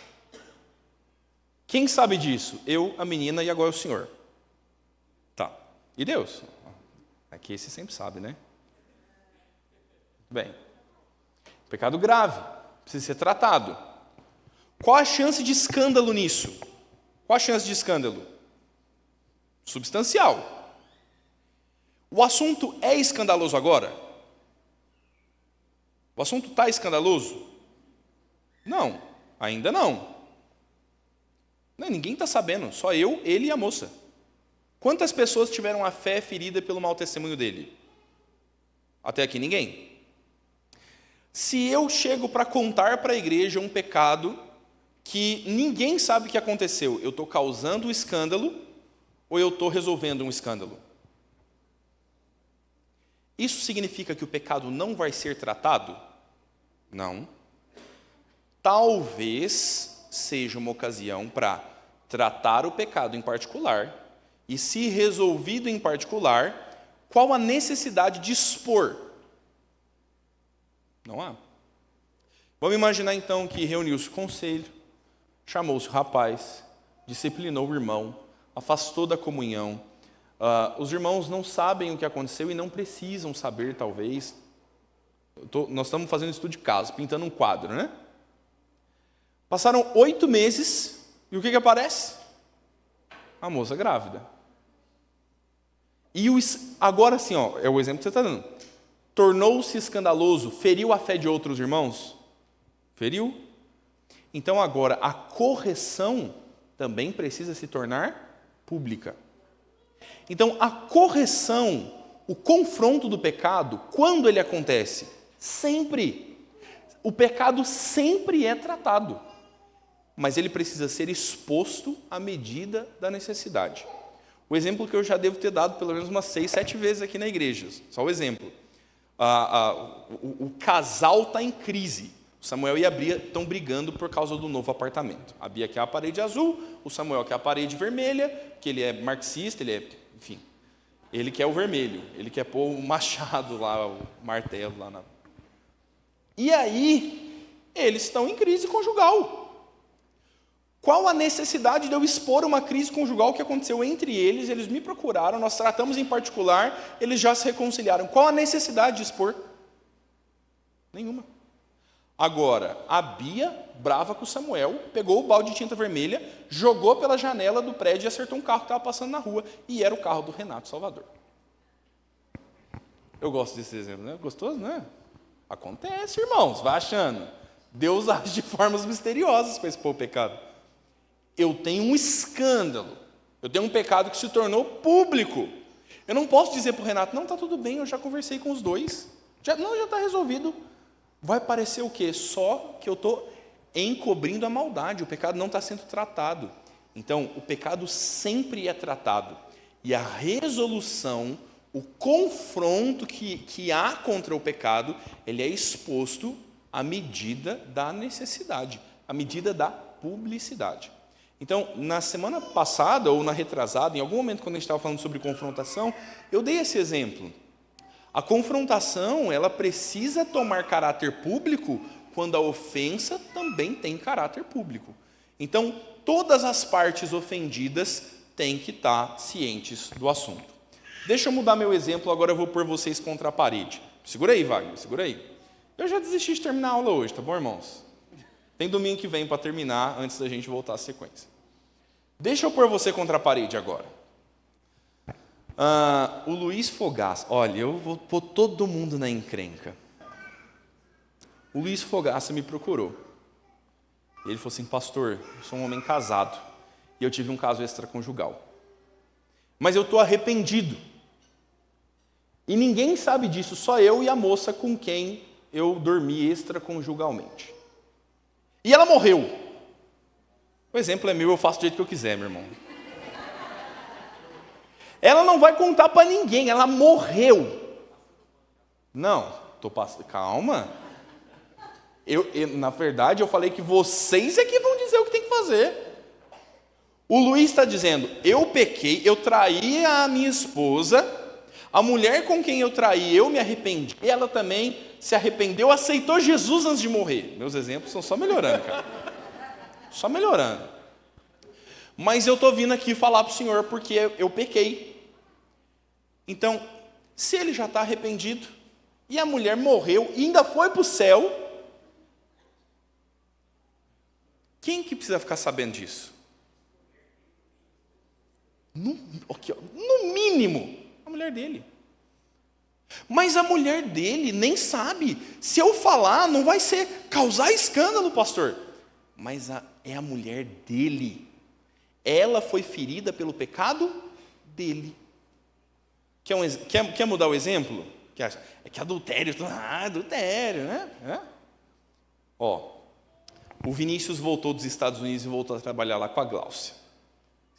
Quem sabe disso? Eu, a menina e agora o senhor. Tá. E Deus? Aqui você sempre sabe, né? Bem, pecado grave, precisa ser tratado. Qual a chance de escândalo nisso? Qual a chance de escândalo? Substancial. O assunto é escandaloso agora? O assunto está escandaloso? Não, ainda não. Ninguém está sabendo, só eu, ele e a moça. Quantas pessoas tiveram a fé ferida pelo mau testemunho dele? Até aqui ninguém. Se eu chego para contar para a igreja um pecado que ninguém sabe o que aconteceu, eu estou causando um escândalo ou eu estou resolvendo um escândalo? Isso significa que o pecado não vai ser tratado? Não. Talvez seja uma ocasião para tratar o pecado em particular e, se resolvido em particular, qual a necessidade de expor? Não há. Vamos imaginar então que reuniu-se o conselho, chamou-se o rapaz, disciplinou o irmão, afastou da comunhão. Os irmãos não sabem o que aconteceu e não precisam saber, talvez. Nós estamos fazendo um estudo de caso, pintando um quadro, né? Passaram 8 meses e o que aparece? A moça grávida. E agora sim, é o exemplo que você está dando. Tornou-se escandaloso, feriu a fé de outros irmãos? Feriu. Então agora a correção também precisa se tornar pública. Então a correção, o confronto do pecado, quando ele acontece? Sempre. O pecado sempre é tratado, mas ele precisa ser exposto à medida da necessidade. O exemplo que eu já devo ter dado pelo menos umas 6, 7 vezes aqui na igreja, só o exemplo. O casal está em crise. O Samuel e a Bia estão brigando por causa do novo apartamento. A Bia quer a parede azul, o Samuel quer a parede vermelha, que ele é marxista, enfim. Ele quer o vermelho, ele quer pôr o machado lá, o martelo lá na... E aí, eles estão em crise conjugal. Qual a necessidade de eu expor uma crise conjugal que aconteceu entre eles? Eles me procuraram, nós tratamos em particular, eles já se reconciliaram. Qual a necessidade de expor? Nenhuma. Agora, a Bia, brava com o Samuel, pegou o balde de tinta vermelha, jogou pela janela do prédio e acertou um carro que estava passando na rua, e era o carro do Renato Salvador. Eu gosto desse exemplo, né? Gostoso, né? Acontece, irmãos, vai achando. Deus age de formas misteriosas para expor o pecado. Eu tenho um escândalo, eu tenho um pecado que se tornou público. Eu não posso dizer para o Renato, não, está tudo bem, eu já conversei com os dois. Já está resolvido. Vai parecer o quê? Só que eu estou encobrindo a maldade, o pecado não está sendo tratado. Então, o pecado sempre é tratado. E a resolução, o confronto que há contra o pecado, ele é exposto à medida da necessidade, à medida da publicidade. Então, na semana passada, ou na retrasada, em algum momento quando a gente estava falando sobre confrontação, eu dei esse exemplo. A confrontação, ela precisa tomar caráter público quando a ofensa também tem caráter público. Então, todas as partes ofendidas têm que estar cientes do assunto. Deixa eu mudar meu exemplo, agora eu vou pôr vocês contra a parede. Segura aí, Wagner, segura aí. Eu já desisti de terminar a aula hoje, tá bom, irmãos? Tem domingo que vem para terminar, antes da gente voltar à sequência. Deixa eu pôr você contra a parede agora. O Luiz Fogaça, olha, eu vou pôr todo mundo na encrenca. O Luiz Fogaça me procurou. Ele falou assim, pastor, eu sou um homem casado e eu tive um caso extraconjugal. Mas eu estou arrependido. E ninguém sabe disso, só eu e a moça com quem eu dormi extraconjugalmente. E ela morreu. O exemplo é meu, eu faço do jeito que eu quiser, meu irmão. Ela não vai contar para ninguém, ela morreu. Não, calma. Na verdade, eu falei que vocês é que vão dizer o que tem que fazer. O Luiz está dizendo, eu pequei, eu traí a minha esposa, a mulher com quem eu traí, eu me arrependi, ela também se arrependeu, aceitou Jesus antes de morrer. Meus exemplos estão só melhorando, cara. Só melhorando. Mas eu estou vindo aqui falar para o Senhor porque eu pequei. Então, se ele já está arrependido, e a mulher morreu e ainda foi para o céu, quem que precisa ficar sabendo disso? No mínimo, a mulher dele. Mas a mulher dele nem sabe. Se eu falar, não vai causar escândalo, pastor. Mas é a mulher dele. Ela foi ferida pelo pecado dele. Quer mudar o exemplo? É que adultério, adultério, né? O Vinícius voltou dos Estados Unidos e voltou a trabalhar lá com a Gláucia.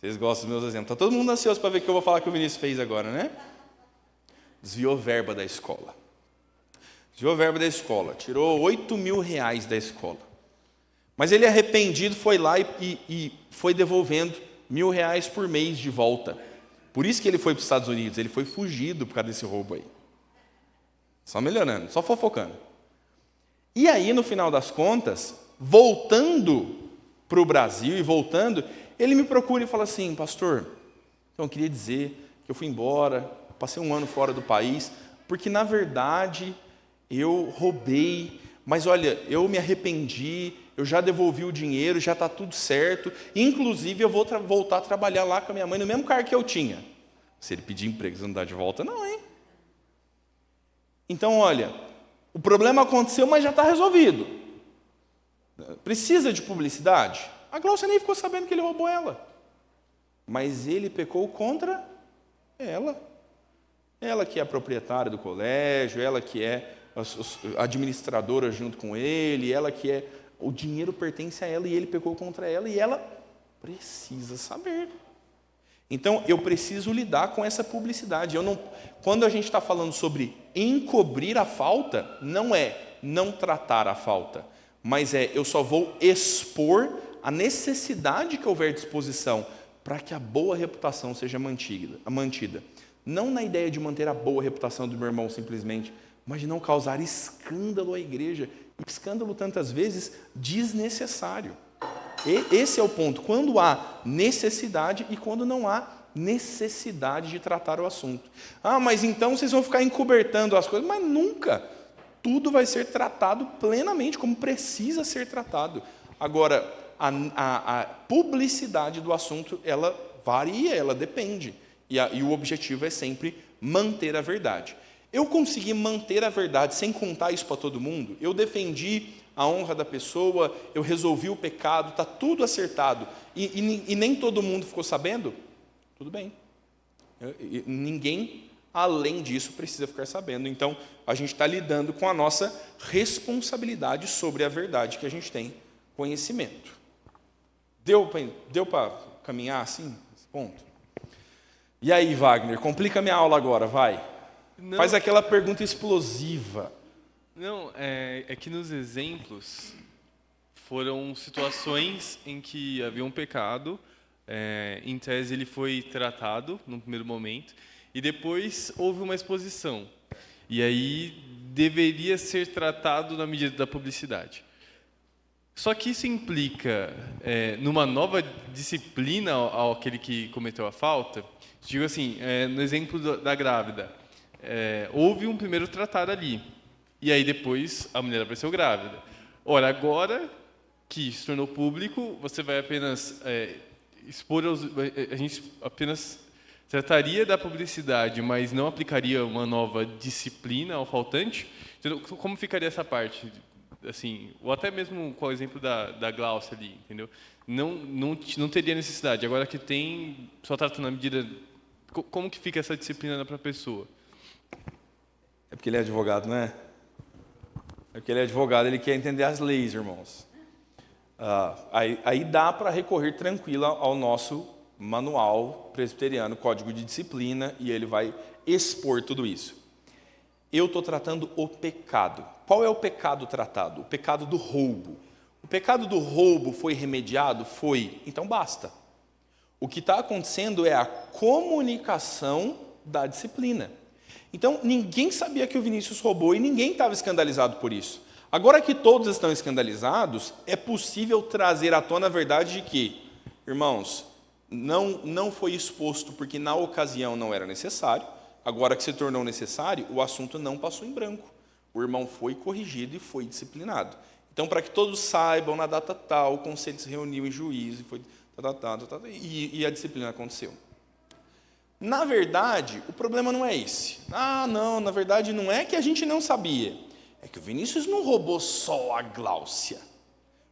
Vocês gostam dos meus exemplos? Está todo mundo ansioso para ver o que eu vou falar que o Vinícius fez agora, né? Desviou verba da escola. Tirou R$8.000 da escola. Mas ele arrependido foi lá e foi devolvendo R$1.000 por mês de volta. Por isso que ele foi para os Estados Unidos, ele foi fugido por causa desse roubo aí. Só melhorando, só fofocando. E aí, no final das contas, voltando para o Brasil ele me procura e fala assim, pastor, então eu queria dizer que eu fui embora, passei 1 ano fora do país, porque na verdade eu roubei, mas olha, eu me arrependi, eu já devolvi o dinheiro, já está tudo certo, inclusive eu vou voltar a trabalhar lá com a minha mãe, no mesmo cargo que eu tinha. Se ele pedir emprego, você não dá de volta, não, hein? Então, olha, o problema aconteceu, mas já está resolvido. Precisa de publicidade? A Gláucia nem ficou sabendo que ele roubou ela. Mas ele pecou contra ela. Ela que é a proprietária do colégio, ela que é a administradora junto com ele, ela que é... O dinheiro pertence a ela e ele pecou contra ela e ela precisa saber. Então, eu preciso lidar com essa publicidade. Quando a gente está falando sobre encobrir a falta, não é não tratar a falta, mas eu só vou expor a necessidade que houver disposição para que a boa reputação seja mantida. Não na ideia de manter a boa reputação do meu irmão simplesmente, mas de não causar escândalo à igreja. E escândalo, tantas vezes, desnecessário. Esse é o ponto. Quando há necessidade e quando não há necessidade de tratar o assunto. Mas então vocês vão ficar encobertando as coisas. Mas nunca. Tudo vai ser tratado plenamente, como precisa ser tratado. Agora, a publicidade do assunto, ela varia, ela depende. E o objetivo é sempre manter a verdade. Eu consegui manter a verdade sem contar isso para todo mundo? Eu defendi a honra da pessoa, eu resolvi o pecado, está tudo acertado. E nem todo mundo ficou sabendo? Tudo bem. Ninguém, além disso, precisa ficar sabendo. Então, a gente está lidando com a nossa responsabilidade sobre a verdade que a gente tem conhecimento. Deu para caminhar assim? Esse ponto? E aí, Wagner, complica minha aula agora, vai. Não, faz aquela pergunta explosiva. Não, é que nos exemplos foram situações em que havia um pecado, em tese ele foi tratado no primeiro momento, e depois houve uma exposição. E aí deveria ser tratado na medida da publicidade. Só que isso implica numa nova disciplina ao aquele que cometeu a falta. Digo assim, no exemplo da grávida, houve um primeiro tratado ali, e aí depois a mulher apareceu grávida. Ora, agora que se tornou público, você vai apenas expor a gente apenas trataria da publicidade, mas não aplicaria uma nova disciplina ao faltante. Então, como ficaria essa parte? Assim, ou até mesmo com o exemplo da Glaucia ali, entendeu? Não teria necessidade. Agora que tem, só trata na medida... Como que fica essa disciplina para a pessoa? É porque ele é advogado, não é? É porque ele é advogado, ele quer entender as leis, irmãos. Aí dá para recorrer tranquilo ao nosso manual presbiteriano, Código de Disciplina, e ele vai expor tudo isso. Eu estou tratando o pecado. Qual é o pecado tratado? O pecado do roubo. O pecado do roubo foi remediado? Foi. Então basta. O que está acontecendo é a comunicação da disciplina. Então, ninguém sabia que o Vinícius roubou e ninguém estava escandalizado por isso. Agora que todos estão escandalizados, é possível trazer à tona a verdade de que, irmãos, não foi exposto porque na ocasião não era necessário, agora que se tornou necessário, o assunto não passou em branco. O irmão foi corrigido e foi disciplinado. Então, para que todos saibam, na data tal, o conselho se reuniu em juízo e a disciplina aconteceu. Na verdade, o problema não é esse. Não, na verdade não é que a gente não sabia. É que o Vinícius não roubou só a Gláucia.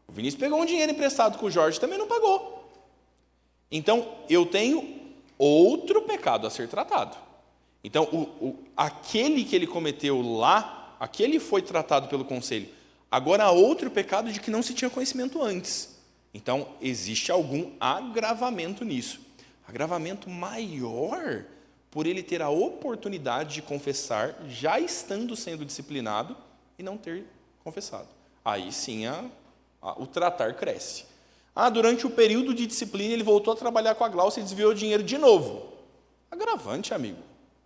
O Vinícius pegou um dinheiro emprestado com o Jorge e também não pagou. Então, eu tenho outro pecado a ser tratado. Então, aquele que ele cometeu lá, aquele foi tratado pelo conselho. Agora, há outro pecado de que não se tinha conhecimento antes. Então, existe algum agravamento nisso. Agravamento maior por ele ter a oportunidade de confessar, já estando sendo disciplinado, e não ter confessado. Aí sim o tratar cresce. Durante o período de disciplina, ele voltou a trabalhar com a Gláucia e desviou o dinheiro de novo. Agravante, amigo.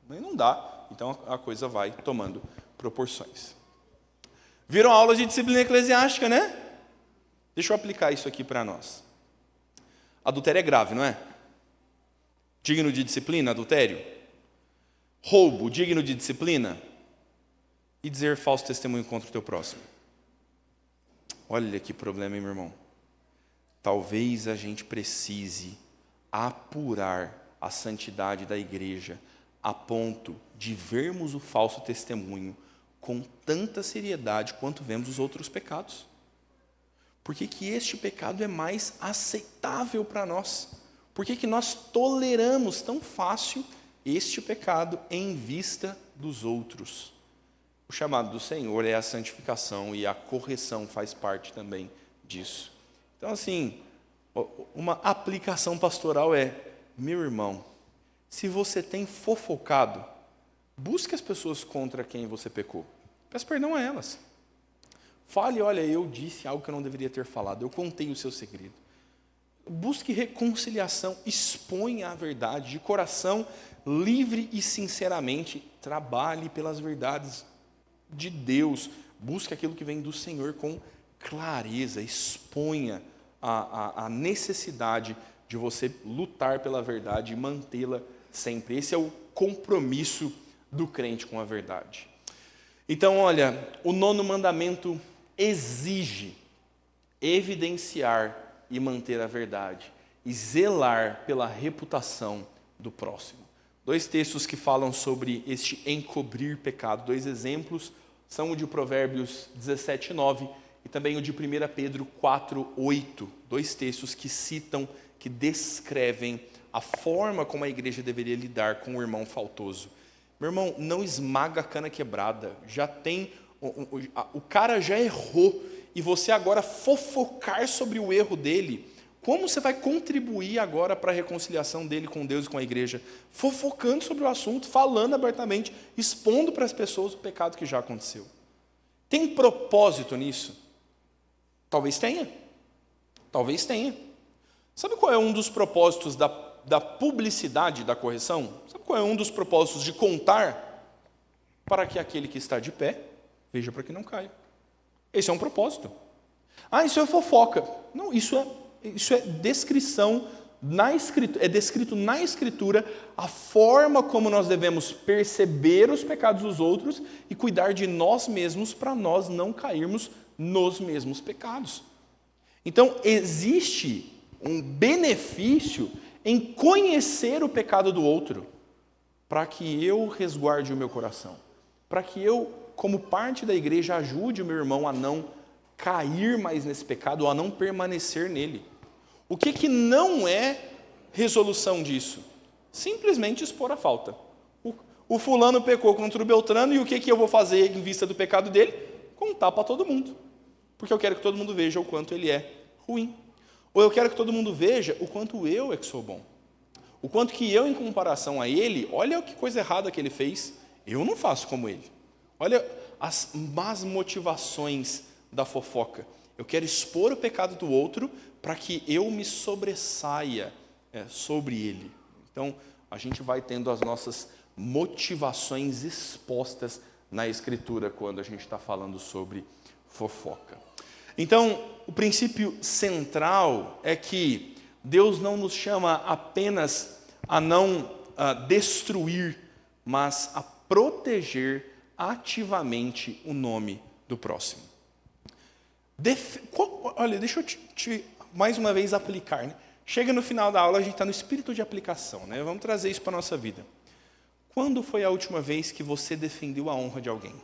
Não dá. Então a coisa vai tomando proporções. Viram aulas de disciplina eclesiástica, né? Deixa eu aplicar isso aqui para nós. Adultério é grave, não é? Digno de disciplina, adultério? Roubo, digno de disciplina? E dizer falso testemunho contra o teu próximo? Olha que problema, hein, meu irmão? Talvez a gente precise apurar a santidade da igreja a ponto de vermos o falso testemunho com tanta seriedade quanto vemos os outros pecados. Por que que este pecado é mais aceitável para nós? Por que que nós toleramos tão fácil este pecado em vista dos outros? O chamado do Senhor é a santificação e a correção faz parte também disso. Então, assim, uma aplicação pastoral é, meu irmão, se você tem fofocado, busque as pessoas contra quem você pecou. Peça perdão a elas. Fale, olha, eu disse algo que eu não deveria ter falado, eu contei o seu segredo. Busque reconciliação, exponha a verdade de coração livre e sinceramente. Trabalhe pelas verdades de Deus. Busque aquilo que vem do Senhor com clareza. Exponha a necessidade de você lutar pela verdade e mantê-la sempre. Esse é o compromisso do crente com a verdade. Então, olha, o 9º mandamento exige evidenciar e manter a verdade e zelar pela reputação do próximo. 2 textos que falam sobre este encobrir pecado. 2 exemplos são o de Provérbios 17:9 e também o de 1 Pedro 4:8. 2 textos que citam, que descrevem a forma como a igreja deveria lidar com o irmão faltoso. Meu irmão, não esmaga a cana quebrada. Já tem, o cara já errou e você agora fofocar sobre o erro dele. Como você vai contribuir agora para a reconciliação dele com Deus e com a igreja? Fofocando sobre o assunto, falando abertamente, expondo para as pessoas o pecado que já aconteceu. Tem propósito nisso? Talvez tenha. Talvez tenha. Sabe qual é um dos propósitos da publicidade da correção? Sabe qual é um dos propósitos de contar? Para que aquele que está de pé veja para que não caia. Esse é um propósito. Isso é fofoca. Não, isso é descrição na Escritura, é descrito na Escritura a forma como nós devemos perceber os pecados dos outros e cuidar de nós mesmos para nós não cairmos nos mesmos pecados. Então, existe um benefício em conhecer o pecado do outro, para que eu resguarde o meu coração, para que eu, como parte da igreja, ajude o meu irmão a não cair mais nesse pecado ou a não permanecer nele. O que não é resolução disso? Simplesmente expor a falta. O fulano pecou contra o Beltrano e o que eu vou fazer em vista do pecado dele? Contar para todo mundo. Porque eu quero que todo mundo veja o quanto ele é ruim. Ou eu quero que todo mundo veja o quanto eu é que sou bom. O quanto que eu, em comparação a ele, olha que coisa errada que ele fez, eu não faço como ele. Olha as más motivações da fofoca. Eu quero expor o pecado do outro para que eu me sobressaia sobre ele. Então, a gente vai tendo as nossas motivações expostas na Escritura quando a gente está falando sobre fofoca. Então, o princípio central é que Deus não nos chama apenas a não destruir, mas a proteger ativamente o nome do próximo. Olha, deixa eu te mais uma vez aplicar. Né? Chega no final da aula, a gente está no espírito de aplicação. Né? Vamos trazer isso para a nossa vida. Quando foi a última vez que você defendeu a honra de alguém?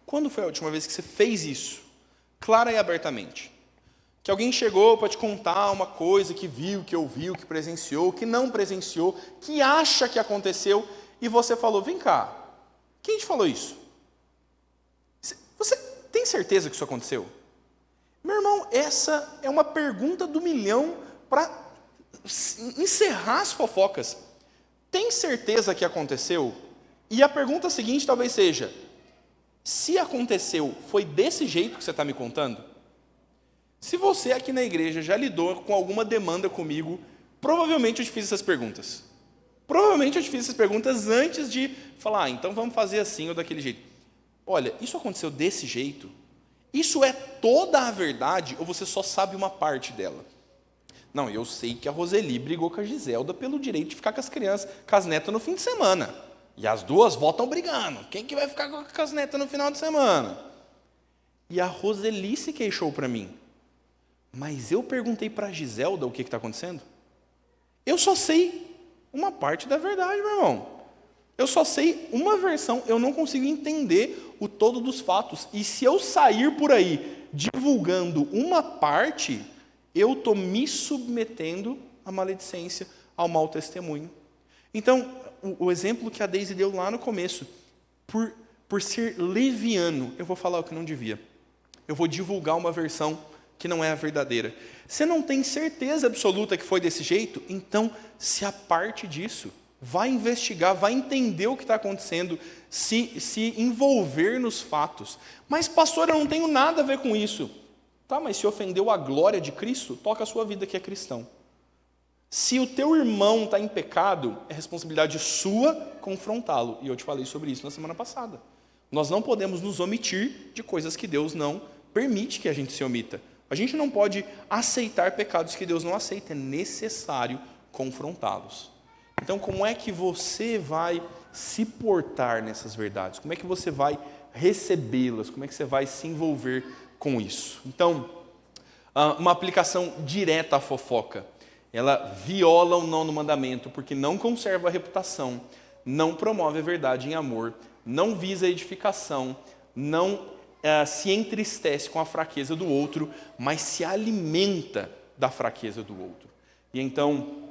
Quando foi a última vez que você fez isso? Clara e abertamente. Que alguém chegou para te contar uma coisa que viu, que ouviu, que presenciou, que não presenciou, que acha que aconteceu, e você falou, vem cá, quem te falou isso? Você tem certeza que isso aconteceu? Meu irmão, essa é uma pergunta do milhão para encerrar as fofocas. Tem certeza que aconteceu? E a pergunta seguinte talvez seja, se aconteceu, foi desse jeito que você está me contando? Se você aqui na igreja já lidou com alguma demanda comigo, provavelmente eu te fiz essas perguntas. Provavelmente eu te fiz essas perguntas antes de falar, então vamos fazer assim ou daquele jeito. Olha, isso aconteceu desse jeito? Isso é toda a verdade ou você só sabe uma parte dela? Não, eu sei que a Roseli brigou com a Giselda pelo direito de ficar com as crianças, com as netas no fim de semana. E as duas voltam brigando. Quem que vai ficar com as netas no final de semana? E a Roseli se queixou para mim. Mas eu perguntei para a Giselda o que está acontecendo? Eu só sei uma parte da verdade, meu irmão. Eu só sei uma versão, eu não consigo entender o todo dos fatos. E se eu sair por aí divulgando uma parte, eu estou me submetendo à maledicência, ao mau testemunho. Então, o exemplo que a Deise deu lá no começo, por ser leviano, eu vou falar o que não devia. Eu vou divulgar uma versão que não é a verdadeira. Você não tem certeza absoluta que foi desse jeito? Então, se aparte disso. Vai investigar, vai entender o que está acontecendo, se envolver nos fatos. Mas, pastor, eu não tenho nada a ver com isso. Tá, mas se ofendeu a glória de Cristo, toca a sua vida que é cristão. Se o teu irmão está em pecado, é responsabilidade sua confrontá-lo. E eu te falei sobre isso na semana passada. Nós não podemos nos omitir de coisas que Deus não permite que a gente se omita. A gente não pode aceitar pecados que Deus não aceita. É necessário confrontá-los. Então, como é que você vai se portar nessas verdades? Como é que você vai recebê-las? Como é que você vai se envolver com isso? Então, uma aplicação direta à fofoca. Ela viola o 9º mandamento, porque não conserva a reputação, não promove a verdade em amor, não visa a edificação, não se entristece com a fraqueza do outro, mas se alimenta da fraqueza do outro. E então,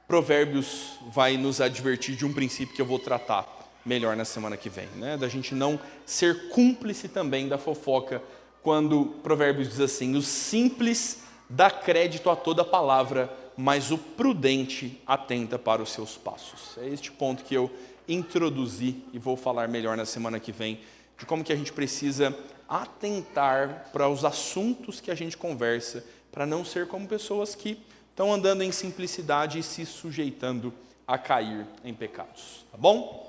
Provérbios vai nos advertir de um princípio que eu vou tratar melhor na semana que vem, né? Da gente não ser cúmplice também da fofoca, quando Provérbios diz assim: os simples dá crédito a toda palavra, mas o prudente atenta para os seus passos. É este ponto que eu introduzi e vou falar melhor na semana que vem, de como que a gente precisa atentar para os assuntos que a gente conversa, para não ser como pessoas que estão andando em simplicidade e se sujeitando a cair em pecados. Tá bom?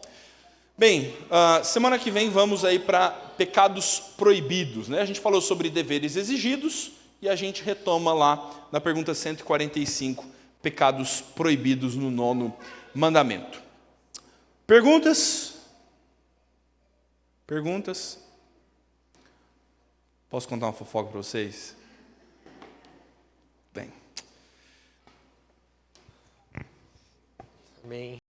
Bem, semana que vem vamos aí para pecados proibidos, né? A gente falou sobre deveres exigidos, e a gente retoma lá na pergunta 145, pecados proibidos no 9º mandamento. Perguntas? Perguntas? Posso contar uma fofoca para vocês? Bem. Amém.